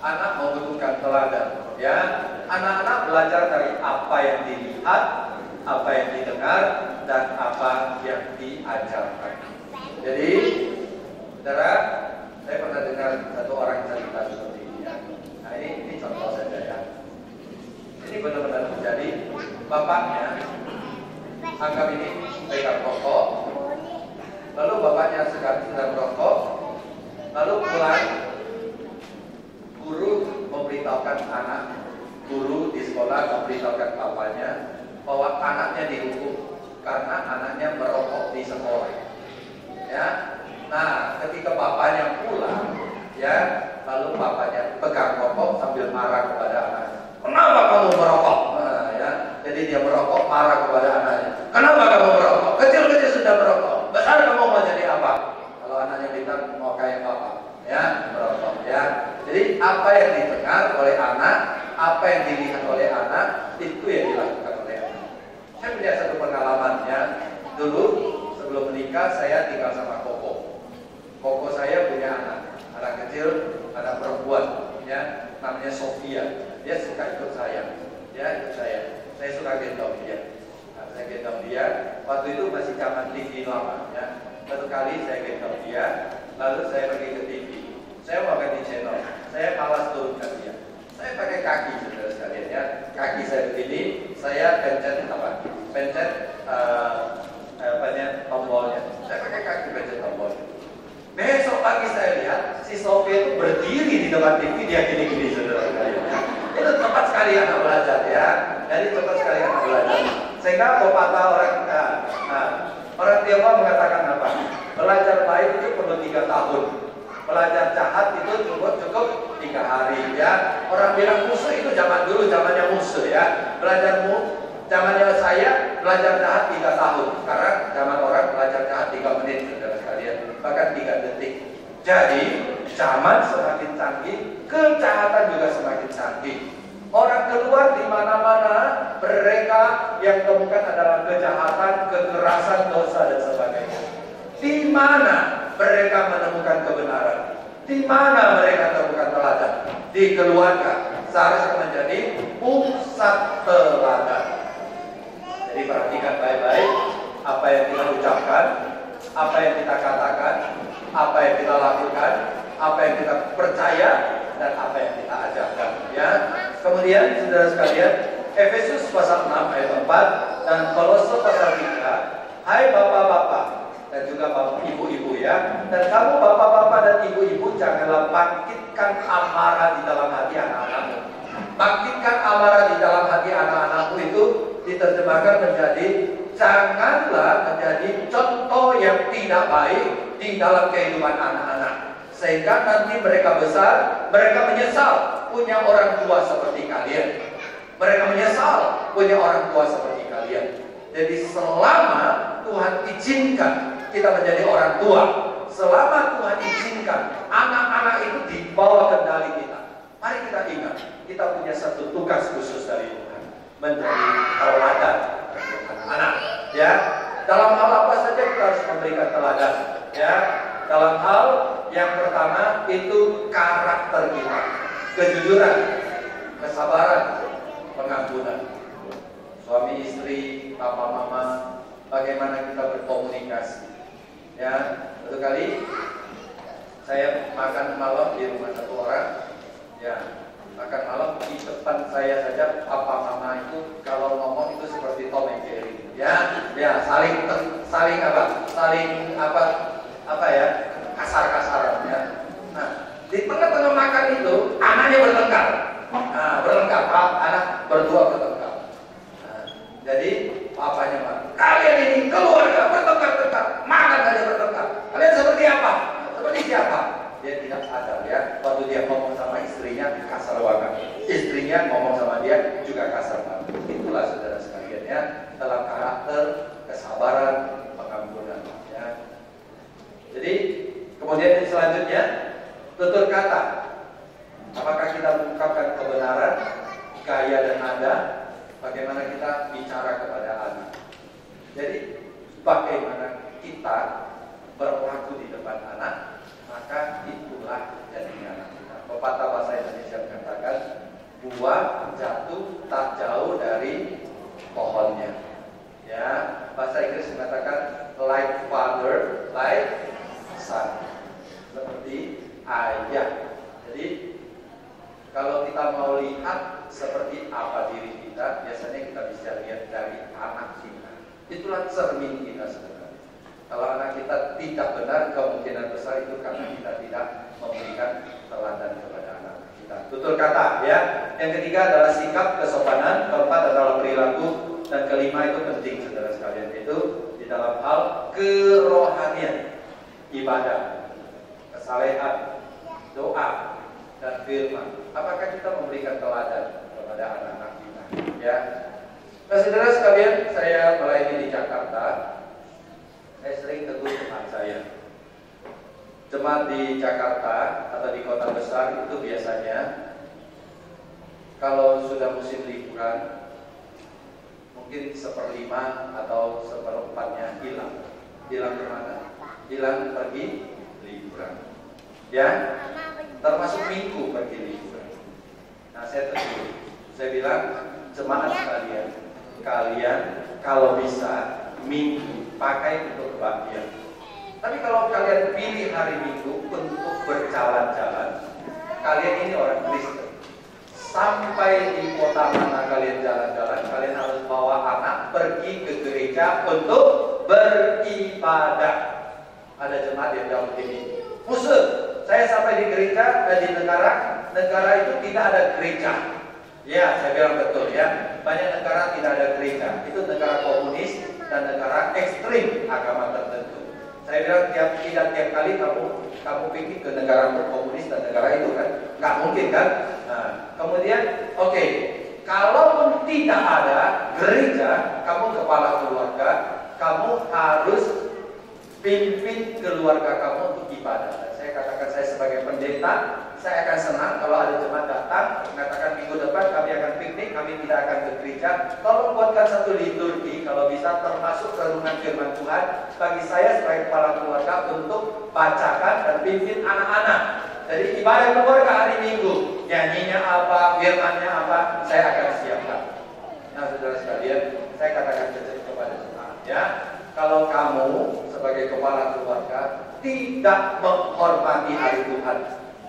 S3: Anak membutuhkan teladan. Ya, anak-anak belajar dari apa yang dilihat, apa yang didengar, dan apa yang diajarkan. Jadi, saudara, saya pernah dengar satu orang cerita seperti ini ya. Nah, ini contoh saja ya. Ini benar-benar terjadi. Bapaknya anggap ini pegang rokok, lalu bapaknya sedang merokok, lalu pulang, guru memberitahukan anak, guru di sekolah memberitahukan bapaknya bahwa anaknya dihukum karena anaknya merokok di sekolah. Ya, nah ketika bapaknya pulang, ya, lalu bapaknya pegang rokok sambil marah kepada anaknya. Kenapa kamu merokok? Nah, ya, jadi dia merokok, marah kepada anaknya. Kenapa kamu merokok? Kecil-kecil sudah merokok. Besar kamu mau jadi apa? Kalau anaknya bilang mau kayak bapak, ya, merokok. Ya, jadi apa yang didengar oleh anak, apa yang dilihat oleh anak, itu yang dilakukan oleh anak. Saya punya satu pengalaman ya. Dulu sebelum menikah saya tinggal sama koko. Koko saya punya anak kecil, anak perempuan, ya, namanya Sofia. Dia suka ikut saya, ya, ikut saya. Saya suka gendong dia. Nah, saya gendong dia. Waktu itu masih zaman TV lama, ya. Satu kali saya gendong dia, lalu saya pergi ke TV. Saya mau ganti channel. Saya malas turunkan dia. Saya pakai kaki, saudara sekalian ya. Kaki saya begini, saya pencet apa? Pencet tombolnya. Saya pakai kaki pencet tombolnya. Besok pagi saya lihat si Sofia itu berdiri di depan TV, dia gini-gini, saudara sekalian. Itu cepat sekali anak belajar ya. Jadi cepat sekali anak belajar. Sehingga pepatah orang Tionghoa mengatakan apa? Belajar baik itu perlu 3 tahun. Belajar jahat itu cukup 3 hari ya. Orang bilang musuh itu zaman dulu, zamannya musuh ya. Zamannya saya belajar jahat 3 tahun. Sekarang zaman orang belajar jahat 3 menit, saudara sekalian, bahkan 3 detik. Jadi zaman semakin canggih, kejahatan juga semakin canggih. Orang keluar di mana-mana, mereka yang temukan adalah kejahatan, kekerasan, dosa dan sebagainya. Di mana mereka menemukan kebenaran? Di mana mereka temukan teladan? Di keluarga. Seharusnya menjadi pusat teladan. Jadi perhatikan baik-baik apa yang kita ucapkan, apa yang kita katakan, apa yang kita lakukan, apa yang kita percaya, dan apa yang kita ajarkan. Ya. Kemudian saudara sekalian, Efesus pasal 6 ayat 4 dan Kolose pasal 3, hai bapak-bapak dan juga bapak ibu-ibu ya, dan kamu bapak-bapak dan ibu-ibu janganlah bangkitkan amarah di dalam hati anak-anakmu. Bangkitkan amarah di dalam hati anak-anakmu itu diterjemahkan menjadi janganlah menjadi contoh yang tidak baik di dalam kehidupan anak-anak. Sehingga nanti mereka besar, mereka menyesal punya orang tua seperti kalian. Mereka menyesal punya orang tua seperti kalian. Jadi selama Tuhan izinkan kita menjadi orang tua, selama Tuhan izinkan anak-anak itu di bawah kendali kita, mari kita ingat, kita punya satu tugas khusus dari Tuhan, menjadi teladan bagi anak-anak. Ya, dalam hal apa saja kita harus memberikan teladan. Ya, dalam hal yang pertama itu karakter kita, kejujuran, kesabaran, pengampunan. Suami istri, papa mama, bagaimana kita berkomunikasi. Ya, satu kali saya makan malam di rumah satu orang. Ya, makan malam di depan saya saja papa mama itu kalau ngomong itu seperti Tom and Jerry. Ya, saling apa ya, kasar-kasaran ya. Nah, di tengah-tengah makan itu anaknya bertengkar. Nah, bertengkar, anak berdua bertengkar. Nah, jadi papanya marah. Kalian ini keluarga bertengkar-tengkar, makan saja bertengkar. Kalian seperti apa? Seperti siapa? Dia tidak sadar ya. Waktu dia ngomong sama istrinya kasar banget. Istrinya ngomong sama dia juga kasar banget. Itulah saudara sekalian ya, dalam karakter, kesabaran, pengampunan ya. Jadi kemudian selanjutnya tutur kata. Apakah kita mengungkapkan kebenaran, gaya dan nada, bagaimana kita bicara kepada anak. Jadi bagaimana kita berlaku di depan anak, maka itulah jadinya anak kita. Pepatah bahasa Indonesia mengatakan buah jatuh tak jauh dari pohonnya. Ya, bahasa Inggris mengatakan like father, like son, seperti ayah. Jadi kalau kita mau lihat seperti apa diri kita, biasanya kita bisa lihat dari anak kita. Itulah cermin kita sebenarnya. Kalau anak kita tidak benar, kemungkinan besar itu karena kita tidak memberikan teladan kepada anak kita. Tutur kata ya. Yang ketiga adalah sikap, kesopanan. Keempat adalah perilaku. Dan kelima itu penting saudara sekalian, itu di dalam hal kerohanian, ibadah, kesalehan, doa, dan firman. Apakah kita memberikan teladan kepada anak-anak kita? Ya. Nah, saudara sekalian, saya melayani di Jakarta. Saya sering tegur jemaat saya. Jemaat di Jakarta atau di kota besar itu biasanya kalau sudah musim liburan, mungkin 1/5 atau 1/4-nya hilang. Hilang kemana? Hilang pergi liburan. Ya, termasuk minggu pergi liburan. Nah, saya tegur. Saya bilang, jemaat sekalian, kalian kalau bisa minggu pakai untuk kebaktian. Tapi kalau kalian pilih hari Minggu untuk berjalan-jalan, kalian ini orang Kristen. Sampai di kota mana kalian jalan-jalan, kalian harus bawa anak pergi ke gereja untuk beribadah. Ada jemaat yang jawab begini, Muslim, saya sampai di gereja dan di negara itu tidak ada gereja. Ya, saya bilang betul ya. Banyak negara tidak ada gereja. Itu negara komunis dan negara ekstrim agama tertentu. Saya bilang tidak tiap kali kamu pergi ke negara komunis dan negara itu kan, nggak mungkin kan. Nah, kemudian oke, kalaupun tidak ada gereja, kamu kepala keluarga, kamu harus pimpin keluarga kamu untuk ibadah. Saya katakan, saya sebagai pendeta, saya akan senang kalau ada jemaat datang mengatakan minggu depan kami akan piknik, kami tidak akan ke gereja. Tolong buatkan satu liturgi kalau bisa termasuk renungan firman Tuhan bagi saya sebagai kepala keluarga untuk bacakan dan pimpin anak-anak. Jadi ibadah keluarga hari Minggu, nyanyinya apa, firmannya apa, saya akan siapkan. Nah, saudara sekalian, saya katakan kepada jemaat ya, kalau kamu sebagai kepala keluarga tidak menghormati hari Tuhan,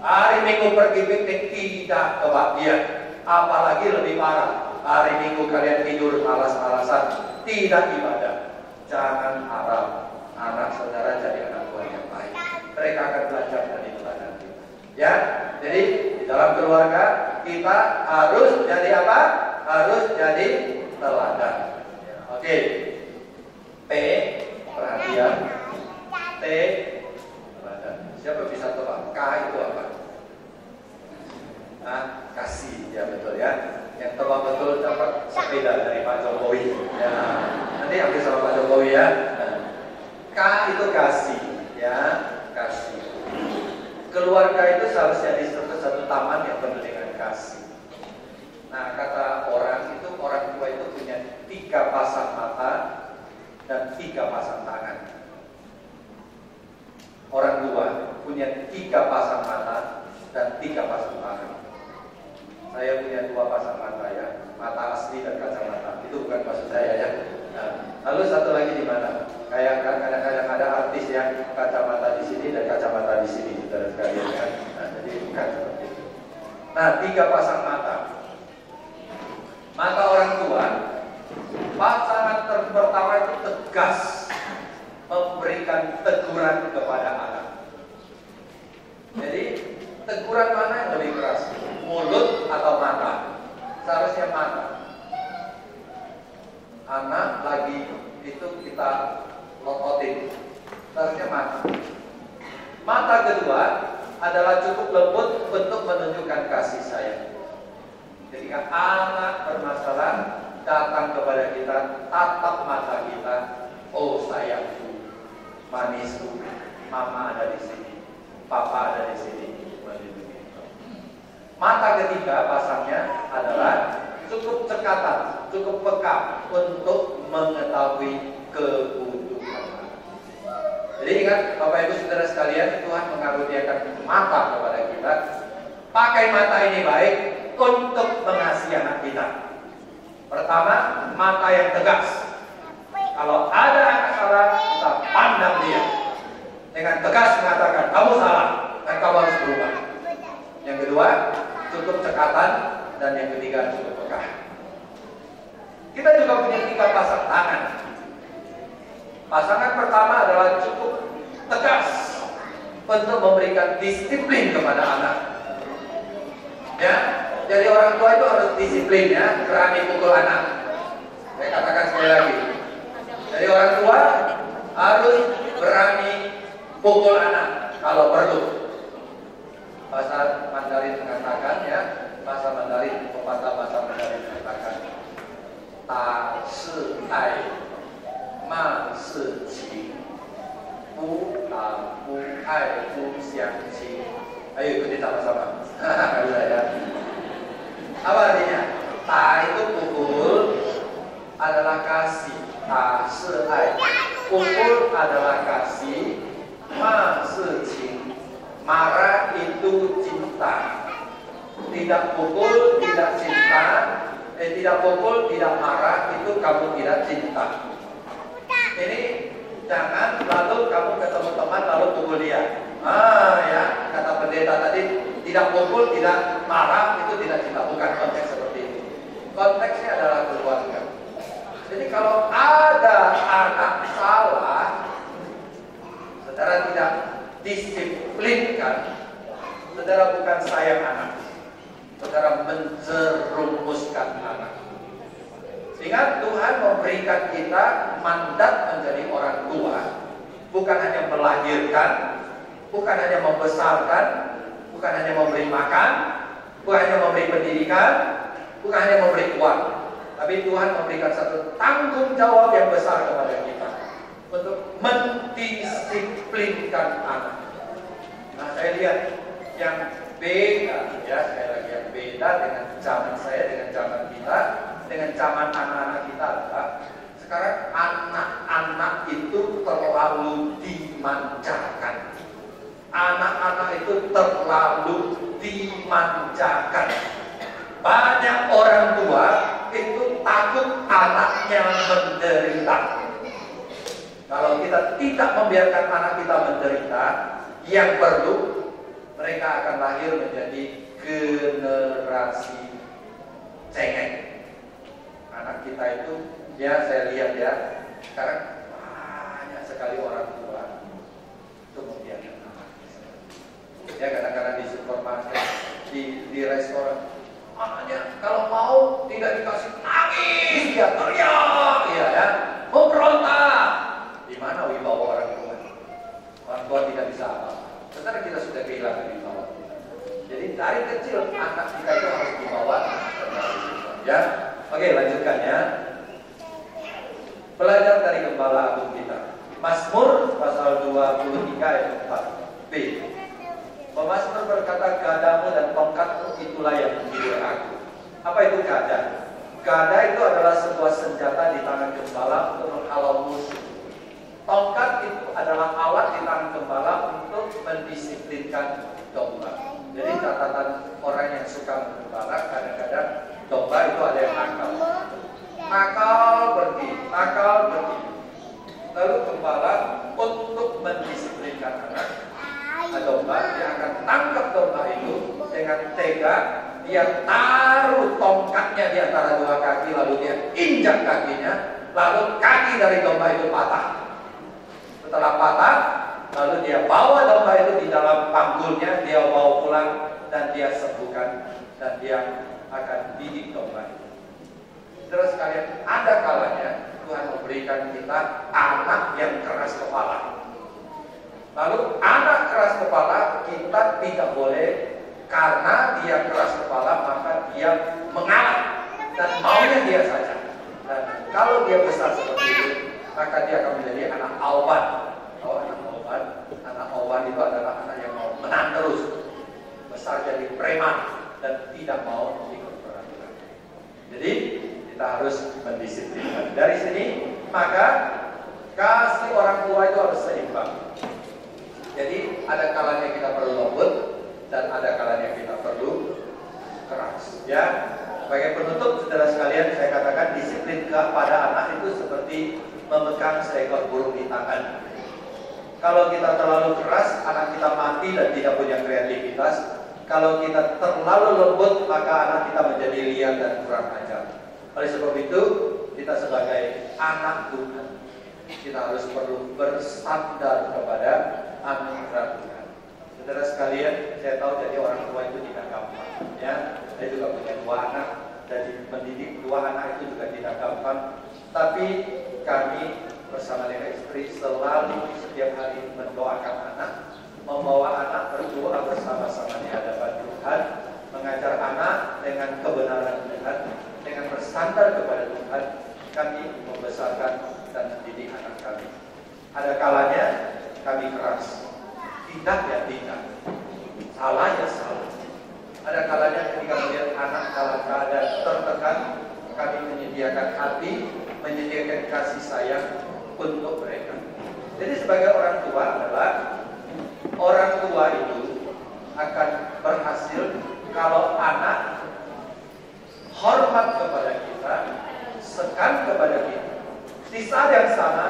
S3: hari Minggu pergi piknik tidak kebaktian, apalagi lebih parah, hari Minggu kalian tidur alas-alasan, tidak ibadah. Jangan harap anak saudara jadi anak Tuhan yang baik. Mereka akan belajar dari teladan kita. Ya, jadi di dalam keluarga kita harus jadi apa? Harus jadi teladan. Oke. P, perhatian. T, teladan. Siapa bisa tebak? K itu apa? Nah, kasih, ya betul ya. Yang tebak betul dapat sepeda dari Pak Jokowi. Ya, nanti ambil sama Pak Jokowi ya. Nah, K itu kasih, ya, kasih. Keluarga itu seharusnya disebut satu taman yang penuh dengan kasih. Nah, kata orang itu, orang tua itu punya 3 pasang mata dan 3 pasang tangan. Orang tua punya 3 pasang mata dan 3 pasang tangan. Saya punya 2 pasang mata ya, mata asli dan kacamata. Itu bukan maksud saya ya. Nah, lalu satu lagi di mana? Kayak kadang-kadang ada artis yang kacamata di sini dan kacamata di sini, saudara sekalian kan. Nah, jadi bukan seperti itu. Nah, 3 pasang mata. Mata orang tua, pasangan pertama itu tegas memberikan teguran kepada anak. Jadi teguran mana yang lebih keras? Mulut atau mata? Seharusnya mata. Anak lagi itu kita lototin, seharusnya mata. Mata kedua adalah cukup lembut untuk menunjukkan kasih sayang. Ketika anak bermasalah datang kepada kita, tatap mata kita, oh sayangku, manisku, mama ada di sini, papa ada di sini. Mata ketiga pasangnya adalah cukup cekatan, cukup peka untuk mengetahui kebutuhan. Jadi ingat Bapak Ibu Saudara sekalian, Tuhan mengaruniakan mata kepada kita. Pakai mata ini baik untuk mengasihi anak kita. Pertama, mata yang tegas. Kalau ada anak salah, kita pandang dia dengan tegas mengatakan kamu salah dan kamu harus berubah. Yang kedua, cukup cekatan, dan yang ketiga cukup peka. Kita juga punya 3 pasang tangan. Pasangan pertama adalah cukup tegas untuk memberikan disiplin kepada anak. Ya, jadi orang tua itu harus disiplin ya, berani pukul anak. Saya katakan sekali lagi. Jadi orang tua harus berani pukul anak kalau perlu. Bahasa Mandarin mengatakan ya, bahasa Mandarin, pepatah bahasa Mandarin mengatakan ta shi ai ma shi qi bu la bu ai bu xiang qi. Ayo ikuti sama-sama. Ya. Apa artinya? Ta itu pukul adalah kasih, ta shi ai. Pukul adalah kasih, ma shi qi. Marah itu cinta. Tidak pukul, tidak cinta. Tidak pukul, tidak marah, itu kamu tidak cinta. Ini jangan lalu kamu ketemu teman lalu pukul dia. Ya, kata pendeta tadi, tidak pukul, tidak marah, itu tidak cinta. Bukan konteks seperti itu. Konteksnya adalah keluarga. Jadi kalau ada anak salah, saudara tidak disiplinkan, saudara bukan sayang anak, saudara menjerumuskan anak. Sehingga Tuhan memberikan kita mandat menjadi orang tua, bukan hanya melahirkan, bukan hanya membesarkan, bukan hanya memberi makan, bukan hanya memberi pendidikan, bukan hanya memberi uang, tapi Tuhan memberikan satu tanggung jawab yang besar kepada kita untuk mendisiplinkan anak. Nah, saya lihat yang B beda ya, sekali lagi yang beda dengan zaman saya, dengan zaman kita, dengan zaman anak-anak kita adalah sekarang anak-anak itu terlalu dimanjakan. Anak-anak itu terlalu dimanjakan. Banyak orang tua itu takut anaknya menderita. Kalau kita tidak membiarkan anak kita menderita, yang perlu mereka akan lahir menjadi generasi cengeng. Anak kita itu, ya saya lihat ya, sekarang banyak sekali orang tua itu membiarkan anaknya. Ya kadang-kadang di supermarket, di restoran, anaknya kalau mau tidak dikasih nangis, dia teriak, ya, memberontak. Di mana wibawa orang tua? Orang tua tidak bisa apa-apa. Sekarang kita sudah kehilangan wibawa. Jadi dari kecil anak kita itu harus dibawa. Ya, oke lanjutkan ya. Belajar dari gembala agung kita. Mazmur pasal 23 ayat 4b. Pemazmur berkata, gadamu dan tongkatmu itulah yang menghibur aku. Apa itu gada? Gada itu adalah sebuah senjata di tangan gembala untuk menghalau musuh. Tongkat itu adalah alat di tangan gembala untuk mendisiplinkan domba. Jadi catatan orang yang suka menggembala, kadang-kadang domba itu ada yang nakal. Nakal pergi. Lalu gembala untuk mendisiplinkan anak domba, dia akan tangkap domba itu dengan tega. Dia taruh tongkatnya di antara dua kaki, lalu dia injak kakinya, lalu kaki dari domba itu patah. Setelah patah, lalu dia bawa domba itu di dalam panggulnya, dia bawa pulang dan dia sembuhkan, dan dia akan didik domba itu. Terus kalian, ada kalanya Tuhan memberikan kita anak yang keras kepala. Lalu anak keras kepala kita tidak boleh, karena dia keras kepala maka dia mengalah dan maunya dia saja. Dan kalau dia besar seperti itu, maka dia akan menjadi anak awan. Oh, anak awan itu adalah anak yang mau menang terus, besar jadi preman dan tidak mau ikut peraturan. Jadi kita harus mendisiplinkan. Dari sini maka kasih orang tua itu harus seimbang. Jadi ada kalanya kita perlu lembut dan ada kalanya kita perlu keras. Ya, sebagai penutup saudara sekalian, saya katakan disiplin kepada anak itu seperti memegang seekor burung di tangan. Kalau kita terlalu keras, anak kita mati dan tidak punya kreativitas. Kalau kita terlalu lembut, maka anak kita menjadi liar dan kurang ajar. Oleh sebab itu, kita sebagai anak Tuhan, kita harus perlu bersandar kepada anugerah Tuhan. Saudara sekalian, saya tahu jadi orang tua itu tidak gampang. Ya, saya juga punya 2 anak, jadi mendidik 2 anak itu juga tidak gampang. Tapi kami bersama dengan istri selalu setiap hari mendoakan anak, membawa anak berdoa bersama-sama di hadapan Tuhan, mengajar anak dengan kebenaran Tuhan, dengan bersandar kepada Tuhan. Kami membesarkan dan mendidik anak kami. Ada kalanya kami keras, tidak ya tidak, salah ya salah. Ada kalanya ketika melihat anak dalam keadaan tertekan, kami menyediakan hati, menyediakan kasih sayang untuk mereka. Jadi sebagai orang tua adalah, orang tua itu akan berhasil kalau anak hormat kepada kita, segan kepada kita. Di saat yang sama,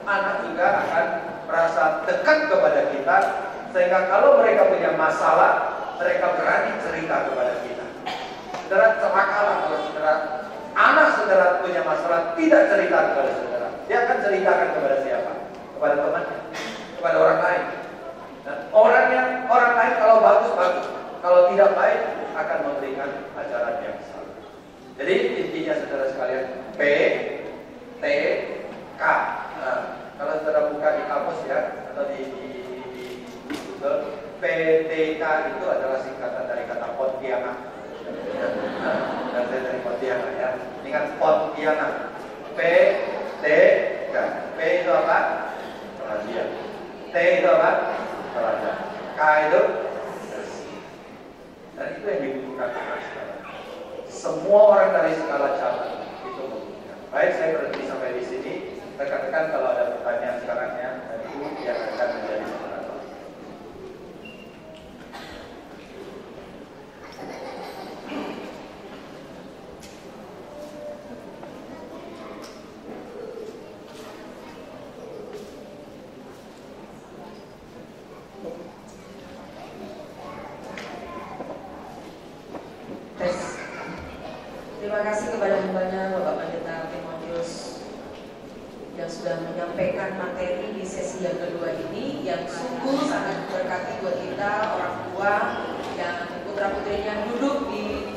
S3: anak juga akan merasa dekat kepada kita, sehingga kalau mereka punya masalah, mereka berani cerita kepada kita. Saudara, celakalah kalau saudara, anak saudara punya masalah tidak cerita kepada saudara. Dia akan ceritakan kepada siapa? Kepada temannya, kepada orang lain. Dan orang lain kalau bagus, kalau tidak baik akan memberikan ajaran yang salah. Jadi intinya saudara sekalian, P, T, K. Nah, kalau saudara buka di kamus ya, atau di Google, PTK itu adalah singkatan dari kata Pontianak. Dan saya dari Pontianak ya. Ingat Pontianak. PTK. P itu apa? Perhatian. T itu apa? Perhatian. K itu bersih. Dan itu yang dibutuhkan sekarang. Semua orang dari skala cabang itu membutuhkan. Baik, saya berhenti sampai di sini. Rekan-rekan kalau ada pertanyaan sekarang ya, dan itu yang akan menjadi moderator.
S2: Terima kasih kepada hambanya Bapak Pendeta Timotius yang sudah menyampaikan materi di sesi yang kedua ini yang sungguh sangat berkati buat kita orang tua yang putra putrinya duduk di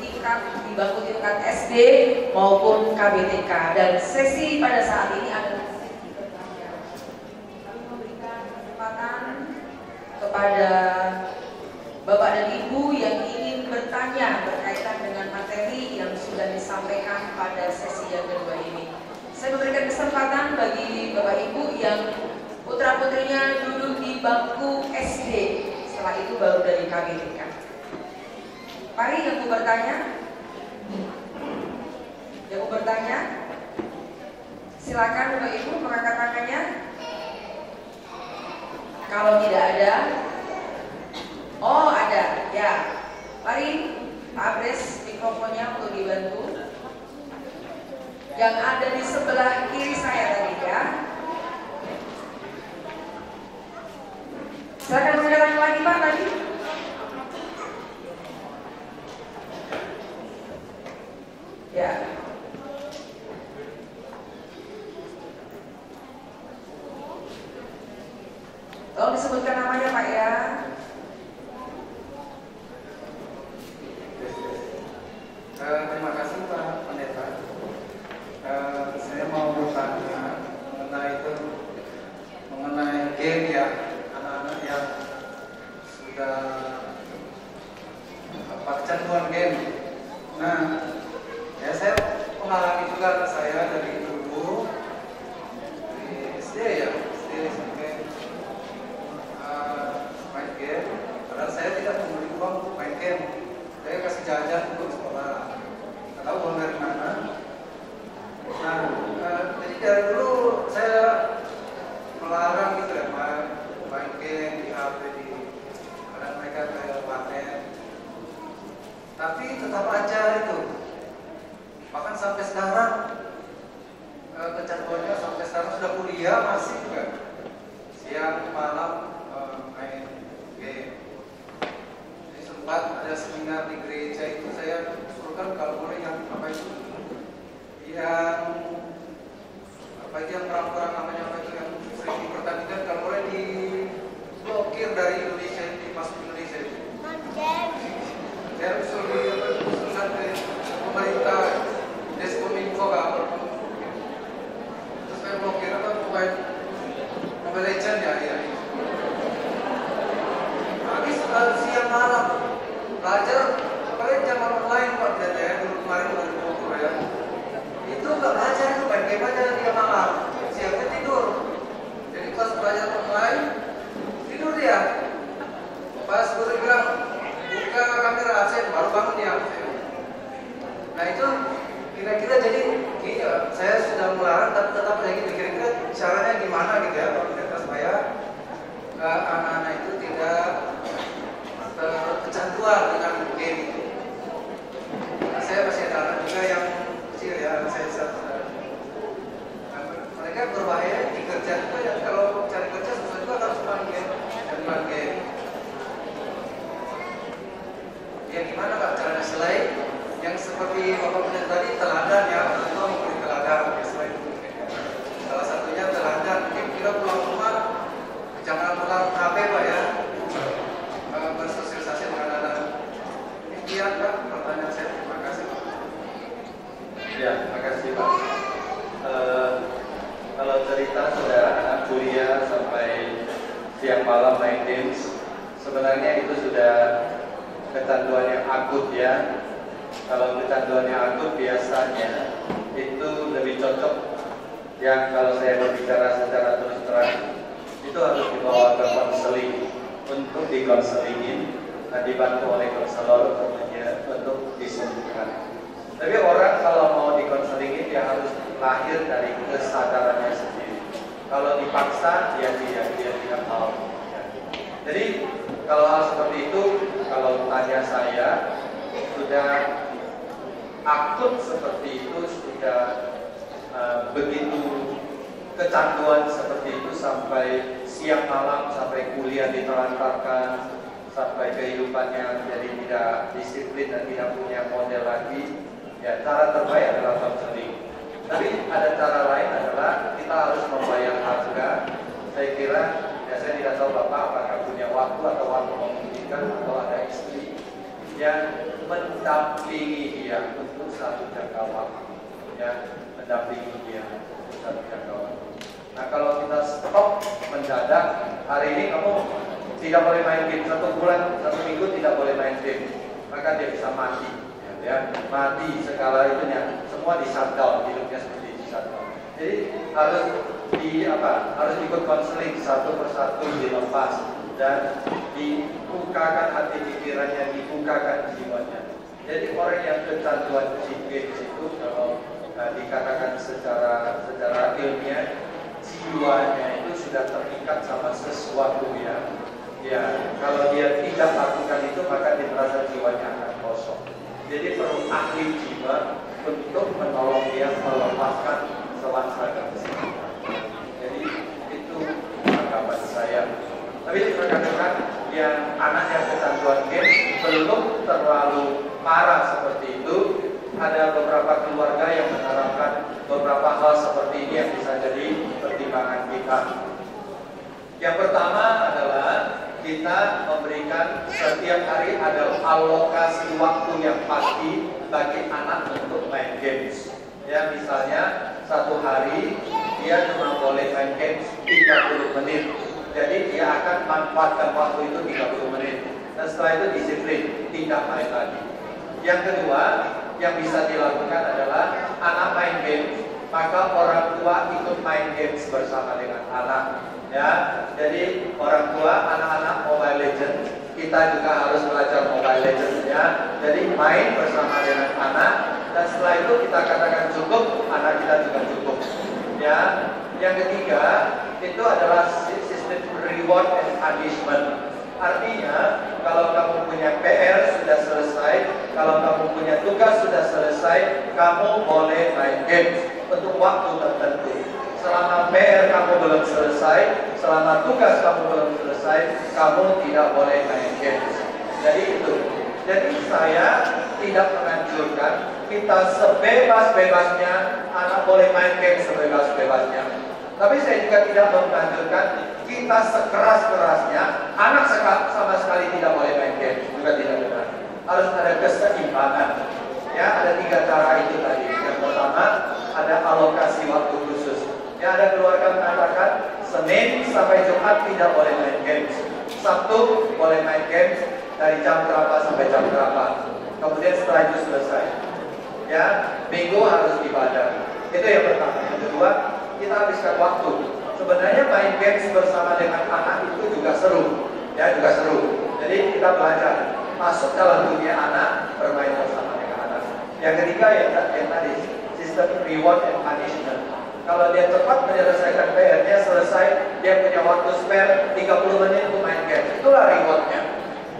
S2: bangku tingkat SD maupun KBTK. Dan sesi pada saat ini adalah sesi pertanyaan. Kami memberikan kesempatan kepada Bapak dan Ibu yang ingin bertanya berkaitan dengan materi yang sudah disampaikan pada sesi yang kedua ini. Saya memberikan kesempatan bagi Bapak Ibu yang putra putrinya duduk di bangku SD, setelah itu baru dari KBTK. Mari yang mau bertanya. Yang mau bertanya, silakan Bapak Ibu mengangkat tangannya. Kalau tidak ada, oh ada, ya. Mari Pak Abres mikrofonnya untuk dibantu. Yang ada di sebelah kiri saya tadi ya. Silakan mengucapkan lagi Pak tadi. Ya. Tolong disebutkan namanya Pak ya.
S4: Terima kasih Pak Pendeta. Saya mau bertanya mengenai game ya, anak-anak yang sudah kecanduan game. Nah, ya saya mengalami juga anak saya dari dulu di SD ya, SD sampai main game. Padahal saya tidak memberi uang untuk main game. Saya kasih jajan untuk sekolah. Nggak tahu uang dari mana. Nah, jadi dari dulu saya melarang gitu ya, main game di HP karena mereka kayak warnet. Tapi tetap aja itu. Bahkan sampai sekarang kecanduannya sampai sekarang sudah kuliah masih juga siang malam main game. Sempat ada seminar di gereja itu saya usulkan kalau boleh yang apa itu yang perang-perang namanya apa itu yang sering dipertandingkan kalau boleh diblokir dari Indonesia itu masuk Indonesia itu. Saya usulkan ke pemerintah Deskominfo apa terus saya blokir apa Mobile Legends ya. Habis siang malam belajar apalagi zaman online Pak Pendeta ya, dulu kemarin ya. Itu nggak belajar, itu main game aja dia malam, siangnya tidur. Jadi pas belajar online tidur dia. Pas guru bilang buka kamera absen baru bangun dia. Nah itu kira-kira jadi saya sudah melarang tapi tetap lagi kira-kira caranya gimana gitu ya Pak Pendeta supaya anak-anak itu tidak kecanduan dengan game itu. Nah, saya masih ada anak juga yang kecil ya, mereka berbahaya di kerja juga ya, kalau cari kerja susah juga harus main game dan main game. Ya gimana Pak caranya selain yang seperti Bapak Pendeta tadi teladan ya, kita memberi teladan ya selain itu. Salah satunya teladan, mungkin kita pulang rumah jangan pegang HP Pak ya. Bersosialisasi dengan anak. Demikian Pak pertanyaan saya. Terima kasih Pak.
S3: Ya, terima kasih Pak. Kalau cerita sudah anak kuliah sampai siang malam main games, sebenarnya itu sudah kecanduan yang akut ya. Kalau kecanduan yang akut biasanya itu lebih cocok yang kalau saya berbicara secara terus terang itu harus dibawa ke konseling untuk dikonselingin dibantu oleh konselor untuk disembuhkan. Tapi orang kalau mau dikonselingin dia harus lahir dari kesadarannya sendiri. Kalau dipaksa dia tidak mau. Jadi kalau hal seperti itu, kalau tanya saya, sudah akut seperti itu, sudah begitu kecanduan seperti itu sampai siang malam, sampai kuliah ditelantarkan, sampai kehidupannya jadi tidak disiplin dan tidak punya model lagi. Ya, cara terbaik adalah konseling. Tapi ada cara lain adalah kita harus membayar harga. Saya kira, ya saya tidak tahu Bapak apakah punya waktu atau waktu memungkinkan atau ada istri yang mendampingi dia untuk satu jangka waktu. Ya, mendampingi dia untuk satu jangka waktu. Nah, kalau kita stop mendadak, hari ini kamu tidak boleh main game, 1 bulan, 1 minggu tidak boleh main game, maka dia bisa mati. Ya, mati segala itunya, semua di shutdown, hidupnya seperti di shutdown. Jadi harus ikut konseling satu persatu dilepas dan dibukakan hati pikirannya, dibukakan jiwanya. Jadi orang yang kecanduan games itu kalau dikatakan secara ilmiah, jiwanya itu sudah terikat sama sesuatu ya kalau dia tidak lakukan itu maka dia merasa jiwanya akan kosong. Jadi perlu ahli jiwa untuk menolong dia melepaskan selang-selang kesehatan. Jadi itu anggapan saya. Tapi rekan-rekan yang anak yang kecanduan game belum terlalu parah seperti itu, ada beberapa keluarga yang menerapkan beberapa hal seperti ini yang bisa jadi pertimbangan kita. Yang pertama adalah kita memberikan setiap hari ada alokasi waktu yang pasti bagi anak untuk main games. Ya, misalnya satu hari dia cuma boleh main games 30 menit. Jadi dia akan manfaatkan waktu itu 30 menit. Dan setelah itu disiplin, tidak main lagi. Yang kedua, yang bisa dilakukan adalah anak main games, maka orang tua ikut main games bersama dengan anak. Ya, jadi orang tua, anak-anak Mobile Legends, kita juga harus belajar Mobile Legends ya. Jadi main bersama dengan anak, dan setelah itu kita katakan cukup, anak kita juga cukup. Ya, yang ketiga itu adalah sistem reward and punishment. Artinya, kalau kamu punya PR sudah selesai, kalau kamu punya tugas sudah selesai, kamu boleh main games untuk waktu tertentu. Selama PR kamu belum selesai, selama tugas kamu belum selesai, kamu tidak boleh main games. Jadi itu. Jadi saya tidak menganjurkan kita sebebas-bebasnya anak boleh main games sebebas-bebasnya. Tapi saya juga tidak menganjurkan kita sekeras-kerasnya anak sama sekali tidak boleh main game, juga tidak benar. Harus ada keseimbangan. Ya, ada 3 cara itu tadi. Yang pertama ada alokasi waktu khusus. Ya, ada keluarga mengatakan Senin sampai Jumat tidak boleh main games. Sabtu boleh main games dari jam berapa sampai jam berapa. Kemudian setelah itu selesai. Ya, Minggu harus ibadah. Itu yang pertama. Yang kedua, kita habiskan waktu. Sebenarnya main games bersama dengan anak itu juga seru. Ya, juga seru. Jadi kita belajar masuk dalam dunia anak, bermain bersama dengan anak. Yang ketiga yang tadi, sistem reward and punishment. Kalau dia cepat menyelesaikan PR-nya selesai, dia punya waktu spare 30 menit untuk main game. Itulah rewardnya.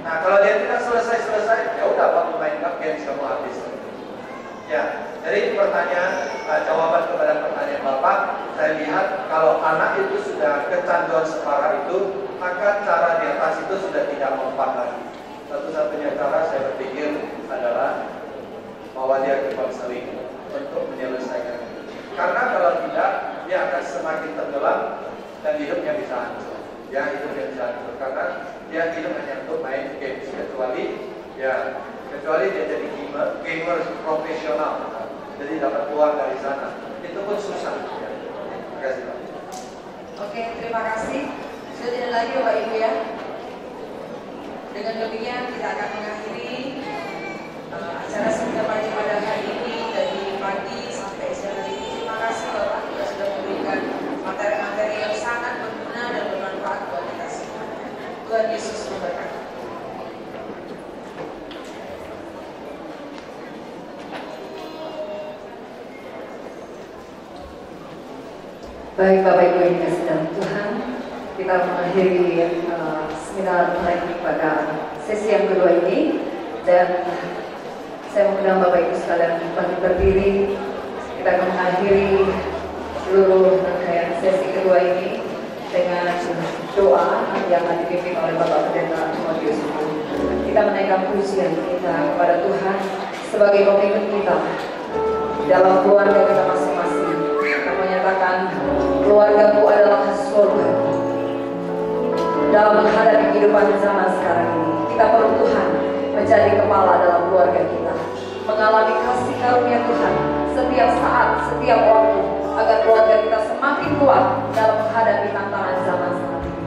S3: Nah, kalau dia tidak selesai, ya udah waktu main games kamu habis. Ya, jadi jawaban kepada pertanyaan Bapak, saya lihat kalau anak itu sudah kecanduan separah itu, maka cara di atas itu sudah tidak mempan lagi. Satu-satunya cara saya berpikir adalah bawa dia ke konseling untuk menyelesaikan. Karena kalau tidak, dia akan semakin tenggelam dan hidupnya bisa hancur. Ya, hidupnya bisa hancur karena dia hidup hanya untuk main games, kecuali dia jadi gamer profesional, jadi dapat uang dari sana, itu pun susah. Ya. Terima kasih Pak.
S2: Oke, terima kasih. Sudah tidak lagi Bapak Ibu ya. Dengan demikian kita akan mengakhiri acara seminar pagi pada hari ini dari pagi sampai siang hari ini. Terima kasih Bapak sudah memberikan materi-materi yang sangat berguna dan bermanfaat buat kita semua. Tuhan Yesus memberkati. Baik Bapak Ibu yang dikasihi dalam Tuhan, kita mengakhiri seminar hari pada sesi yang kedua ini, dan saya mengundang Bapak Ibu sekalian bangkit berdiri. Kita akan mengakhiri seluruh rangkaian sesi kedua ini dengan doa yang dipimpin oleh Bapak Pendeta Timotius. Kita menaikkan pujian kita kepada Tuhan sebagai pemimpin kita dalam keluarga kita masing-masing. Kita menyatakan keluargaku adalah surga. Dalam menghadapi kehidupan zaman sekarang ini, kita perlu Tuhan menjadi kepala dalam keluarga kita, mengalami kasih karunia Tuhan setiap saat, setiap waktu, agar keluarga kita semakin kuat dalam menghadapi tantangan zaman saat ini.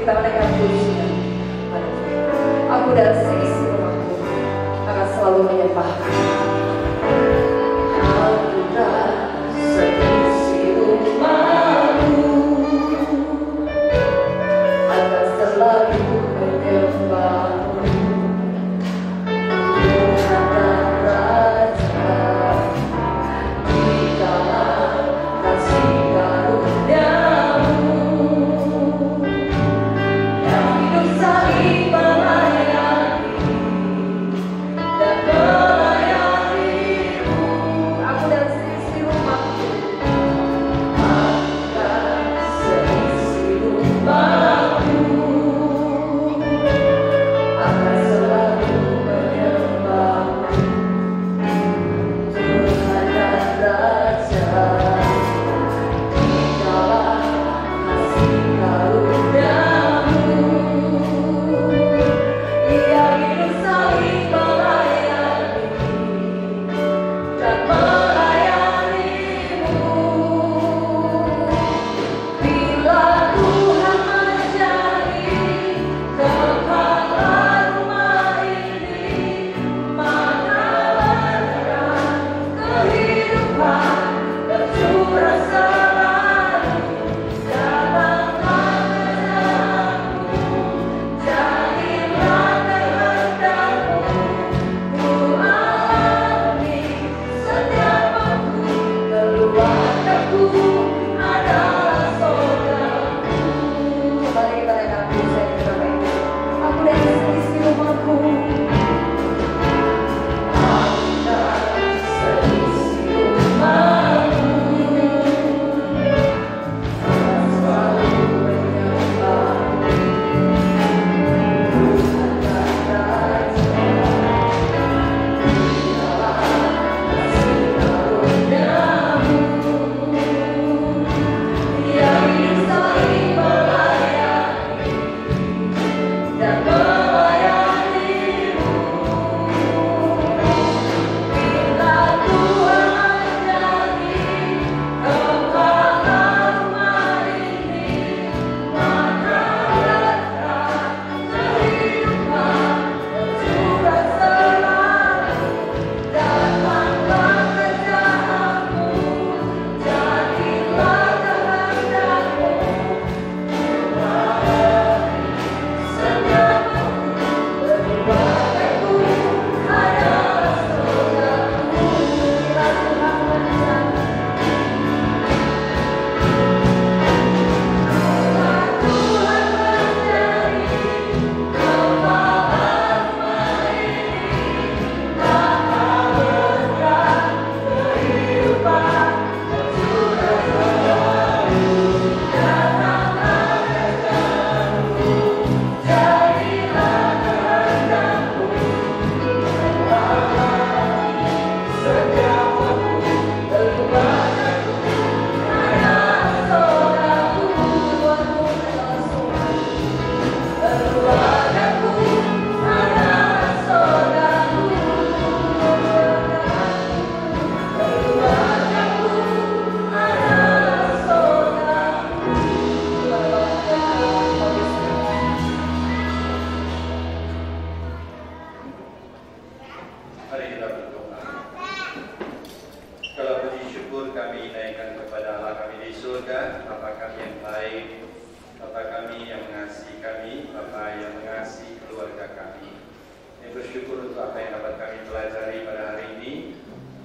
S2: Kita menaikkan pujian kepada Tuhan. Aku dan seisi rumahku akan selalu menyembah. Aku dan seisi rumahku akan selalu menyembah.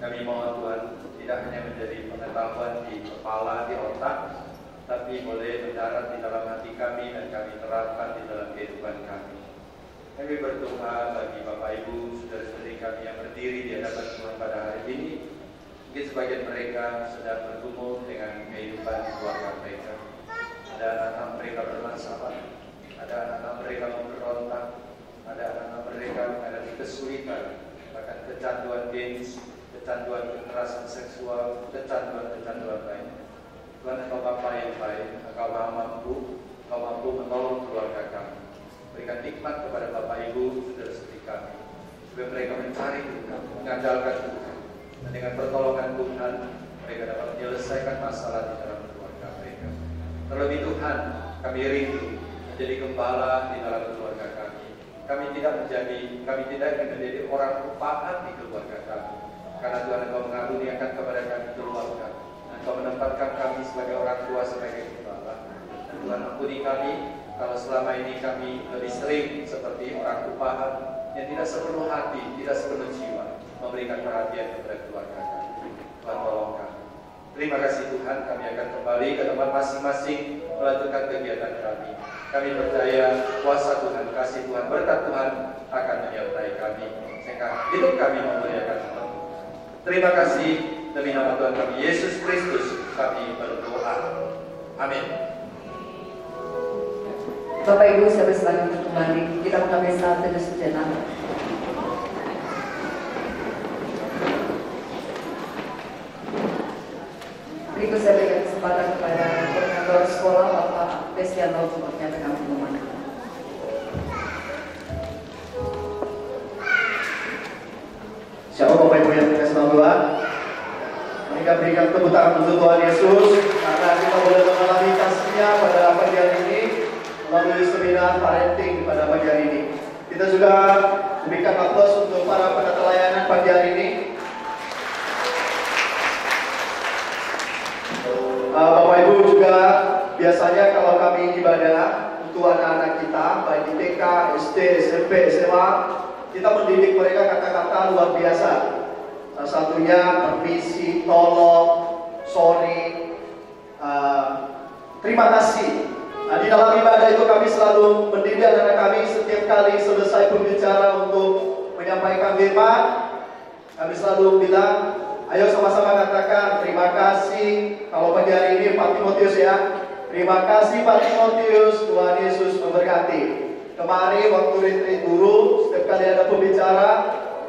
S3: Kami mohon Tuhan tidak hanya menjadi pengetahuan di kepala, di otak, tapi boleh mendarat di dalam hati kami dan kami terapkan di dalam kehidupan kami. Kami berdoa bagi Bapak Ibu, saudara-saudari kami yang berdiri di hadapan Tuhan pada hari ini. Mungkin sebagian mereka sedang bergumul dengan kehidupan keluarga mereka. Ada anak-anak mereka bermasalah, ada anak-anak mereka memberontak, ada anak-anak mereka menghadapi kesulitan, bahkan kecanduan games, kecanduan kekerasan seksual, kecanduan lain. Tuhan, Engkau Bapa yang baik, Engkau Maha Mampu, Engkau mampu menolong keluarga kami. Berikan nikmat kepada Bapak Ibu, saudara-saudari kami, supaya mereka mencari Tuhan, mengandalkan Tuhan, dan dengan pertolongan Tuhan, mereka dapat menyelesaikan masalah di dalam keluarga mereka. Terlebih Tuhan, kami rindu menjadi gembala di dalam keluarga kami. Kami tidak ingin menjadi orang upahan di keluarga kami. Karena Tuhan, Engkau mengaruniakan kepada kami keluarga. Engkau menempatkan kami sebagai orang tua, sebagai gembala. Dan Tuhan, ampuni kami kalau selama ini kami lebih sering seperti orang upahan yang tidak sepenuh hati, tidak sepenuh jiwa memberikan perhatian kepada keluarga kami. Tuhan, tolong kami. Terima kasih Tuhan, kami akan kembali ke tempat masing-masing melanjutkan kegiatan kami. Kami percaya kuasa Tuhan, kasih Tuhan, berkat Tuhan akan menyertai kami, sehingga hidup kami memuliakan Tuhan. Terima kasih, demi nama Tuhan kami Yesus Kristus kami berdoa. Amin.
S2: Bapak Ibu, saya bersilakan untuk kembali. Kita mengambil saat teduh sejenak. Berikut saya berikan kesempatan kepada koordinator sekolah Bapak Desiano untuk menyatakan pengumuman.
S1: Siapa Bapak Ibu yang dikasih nama Tuhan? Mereka berikan tepuk tangan untuk Tuhan Yesus karena kita boleh mengalami kasih-Nya pada pagi hari ini melalui seminar parenting pada pagi hari ini. Kita juga berikan aplaus untuk para penata layanan pagi hari ini. Bapak Ibu juga biasanya kalau kami ibadah untuk anak-anak kita baik di TK, SD, SMP, SMA, kita mendidik mereka kata-kata luar biasa. Salah satunya permisi, tolong, sorry, terima kasih. Nah, di dalam ibadah itu kami selalu mendidik anak-anak kami setiap kali selesai berbicara untuk menyampaikan firman. Kami selalu bilang, ayo sama-sama katakan terima kasih. Kalau pagi hari ini Pak Timotius ya, terima kasih Pak Timotius, Tuhan Yesus memberkati. Kemarin waktu retreat guru, setiap kali ada pembicara,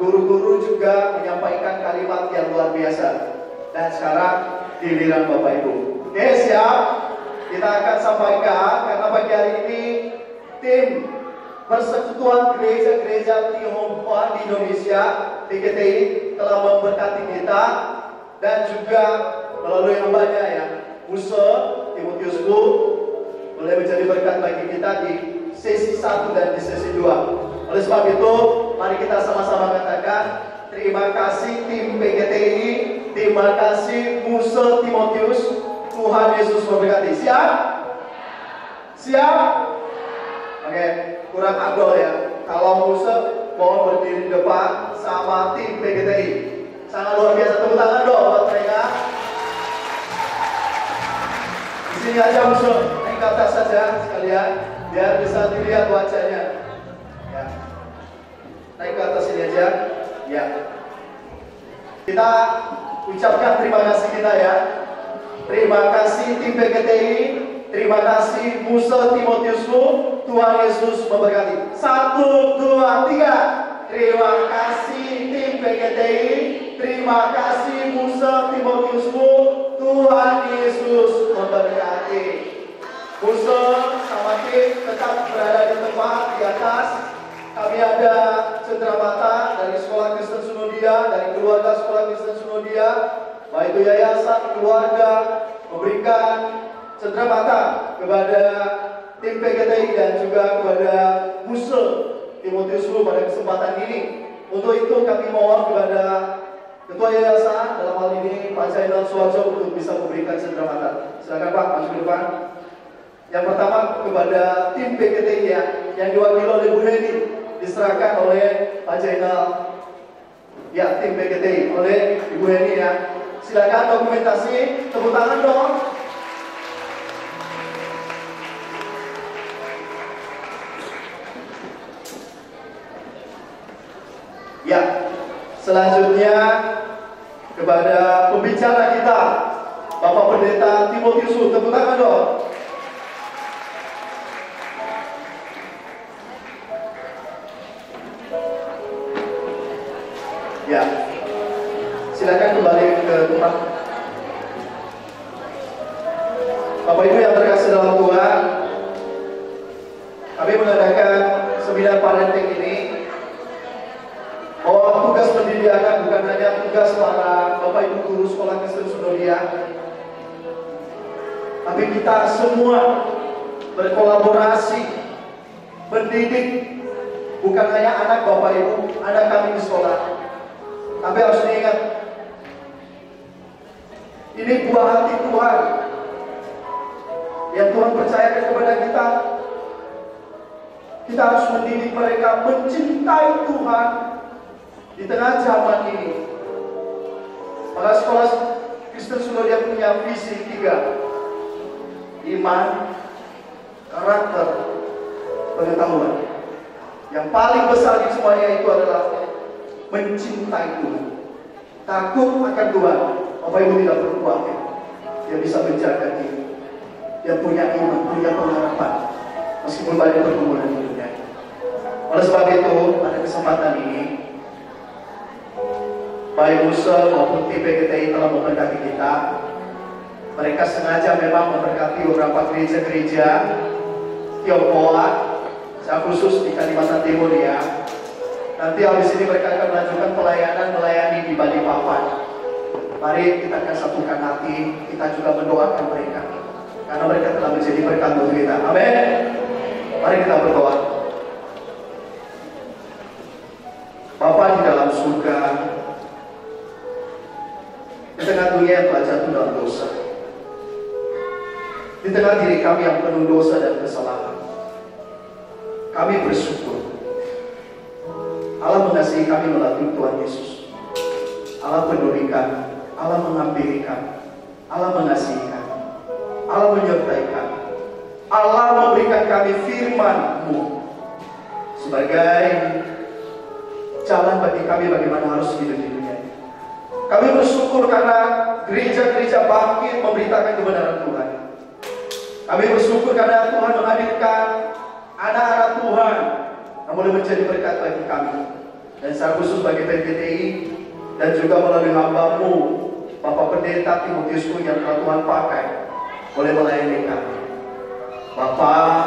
S1: guru-guru juga menyampaikan kalimat yang luar biasa. Dan sekarang giliran Bapak Ibu. Oke, siap? Kita akan sampaikan karena pagi hari ini tim Persekutuan Gereja-Gereja Tionghoa di Indonesia PGTI telah memberkati kita dan juga melalui hambanya ya, Musa Timotius boleh menjadi berkat bagi kita di sesi 1 dan di sesi 2. Oleh sebab itu, mari kita sama-sama katakan terima kasih tim PGTI, terima kasih Musa Timotius. Tuhan Yesus memberkati. Siap? Siap? Oke, kurang agol ya. Kalau Musa mau berdiri di depan sama tim PGTI. Sangat luar biasa, tepuk tangan dong buat mereka. Di sini aja Musa, naik ke atas saja sekalian, biar bisa dilihat wajahnya. Ya. Naik ke atas ini aja. Ya. Kita ucapkan terima kasih kita ya. Terima kasih tim PGTI, terima kasih Musa Timotiusku, Tuhan Yesus memberkati. 1, 2, 3. Terima kasih tim PGTI, terima kasih Musa Timotiusku, Tuhan Yesus memberkati. Musa sama tim tetap berada di tempat di atas. Kami ada cenderamata dari Sekolah Kristen Sunodia, dari keluarga Sekolah Kristen Sunodia, baik itu yayasan, keluarga, memberikan cenderamata kepada tim PGTI dan juga kepada Musa Timotius pada kesempatan ini. Untuk itu kami mohon kepada Ketua Yayasan, dalam hal ini Pak Zainal Suwarjo, untuk bisa memberikan cenderamata. Silakan Pak, maju ke depan. Yang pertama kepada tim PGTI yang diwakili oleh Bu Heni, diserahkan oleh Pak Zainal. Ya, tim PGTI oleh Ibu Heni ya. Silakan dokumentasi, tepuk tangan dong. Ya, selanjutnya kepada pembicara kita, Bapak Pendeta Timotius. Tepuk tangan dong. Ya, silakan kembali ke tempat. Bapak Ibu yang terkasih dalam Tuhan, kami mengadakan seminar parenting ini bahwa tugas pendidik anak bukan hanya tugas para Bapak Ibu guru sekolah Kristen Sunodia, tapi kita semua berkolaborasi mendidik bukan hanya anak Bapak Ibu, anak kami di sekolah. Tapi harus diingat, ini buah hati Tuhan yang Tuhan percayakan kepada kita. Kita harus mendidik mereka mencintai Tuhan di tengah zaman ini. Maka sekolah Kristen Sunodia punya visi 3: iman, karakter, pengetahuan. Yang paling besar di semuanya itu adalah mencintai Tuhan, takut akan Tuhan. Bapak Ibu tidak perlu khawatir, dia bisa menjaga diri, dia punya iman, punya pengharapan meskipun banyak pergumulan di dunia. Oleh sebab itu, pada kesempatan ini, baik Musa maupun tim PGTI telah memberkati kita. Mereka sengaja memang memberkati beberapa gereja-gereja Tionghoa, saya khusus di Kalimantan Timur ya. Nanti habis ini mereka akan melanjutkan pelayanan melayani di Balikpapan. Mari kita akan satukan hati, kita juga mendoakan mereka, karena mereka telah menjadi berkat untuk kita. Amin. Mari kita berdoa. Bapa di dalam surga, di tengah dunia yang telah jatuh dalam dosa, di tengah diri kami yang penuh dosa dan kesalahan, kami bersyukur Allah mengasihi kami melalui Tuhan Yesus. Allah pedulikan, Allah mengampirikan, Allah mengasihikan, Allah menyertaikan, Allah memberikan kami firman-Mu sebagai jalan bagi kami bagaimana harus hidup di dunia. Kami bersyukur karena gereja-gereja bangkit memberitakan kebenaran Tuhan. Kami bersyukur karena Tuhan menghadirkan anak-anak Tuhan yang boleh menjadi berkat bagi kami. Dan secara khusus bagi PGTI dan juga melalui hamba-Mu Bapak Pendeta Timotius yang telah Tuhan pakai boleh melayani kami. Bapak,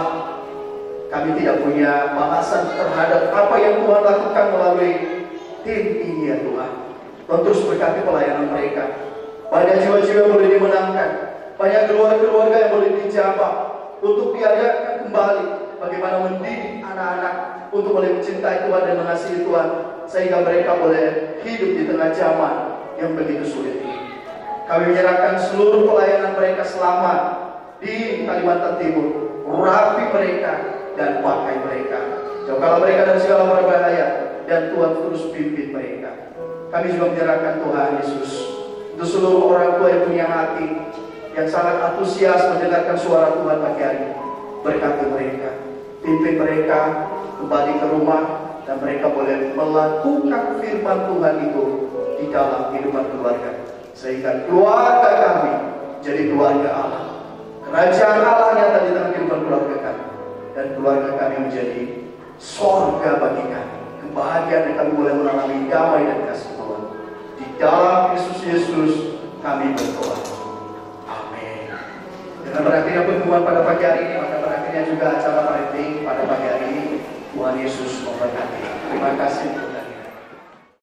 S1: kami tidak punya bahasan terhadap apa yang Tuhan lakukan melalui tim ini ya Tuhan. Tuhan terus berkati pelayanan mereka. Banyak jiwa-jiwa yang boleh dimenangkan, banyak keluarga-keluarga yang boleh dijamah untuk diajarkan kembali bagaimana mendidik anak-anak untuk boleh mencintai Tuhan dan mengasihi Tuhan, sehingga mereka boleh hidup di tengah zaman yang begitu sulit ini. Kami menyerahkan seluruh pelayanan mereka selama di Kalimantan Timur. Rapi mereka dan pakai mereka. Jauhkanlah mereka dari segala berbahaya, dan Tuhan terus pimpin mereka. Kami juga menyerahkan Tuhan Yesus untuk seluruh orang tua yang punya hati, yang sangat antusias mendengarkan suara Tuhan pagi hari ini. Berkati mereka, pimpin mereka kembali ke rumah, dan mereka boleh melakukan firman Tuhan itu di dalam kehidupan keluarga, sehingga keluarga kami jadi keluarga Allah. Kerajaan Allah nyata di dalam kehidupan keluarga kami, dan keluarga kami menjadi surga bagi kami. Kebahagiaan yang kami boleh mengalami damai dan kasih Tuhan. Di dalam Kristus Yesus kami berdoa. Amin. Dengan berakhirnya pertemuan pada pagi hari ini, maka berakhirnya juga acara parenting pada pagi hari ini. Tuhan Yesus memberkati. Terima kasih.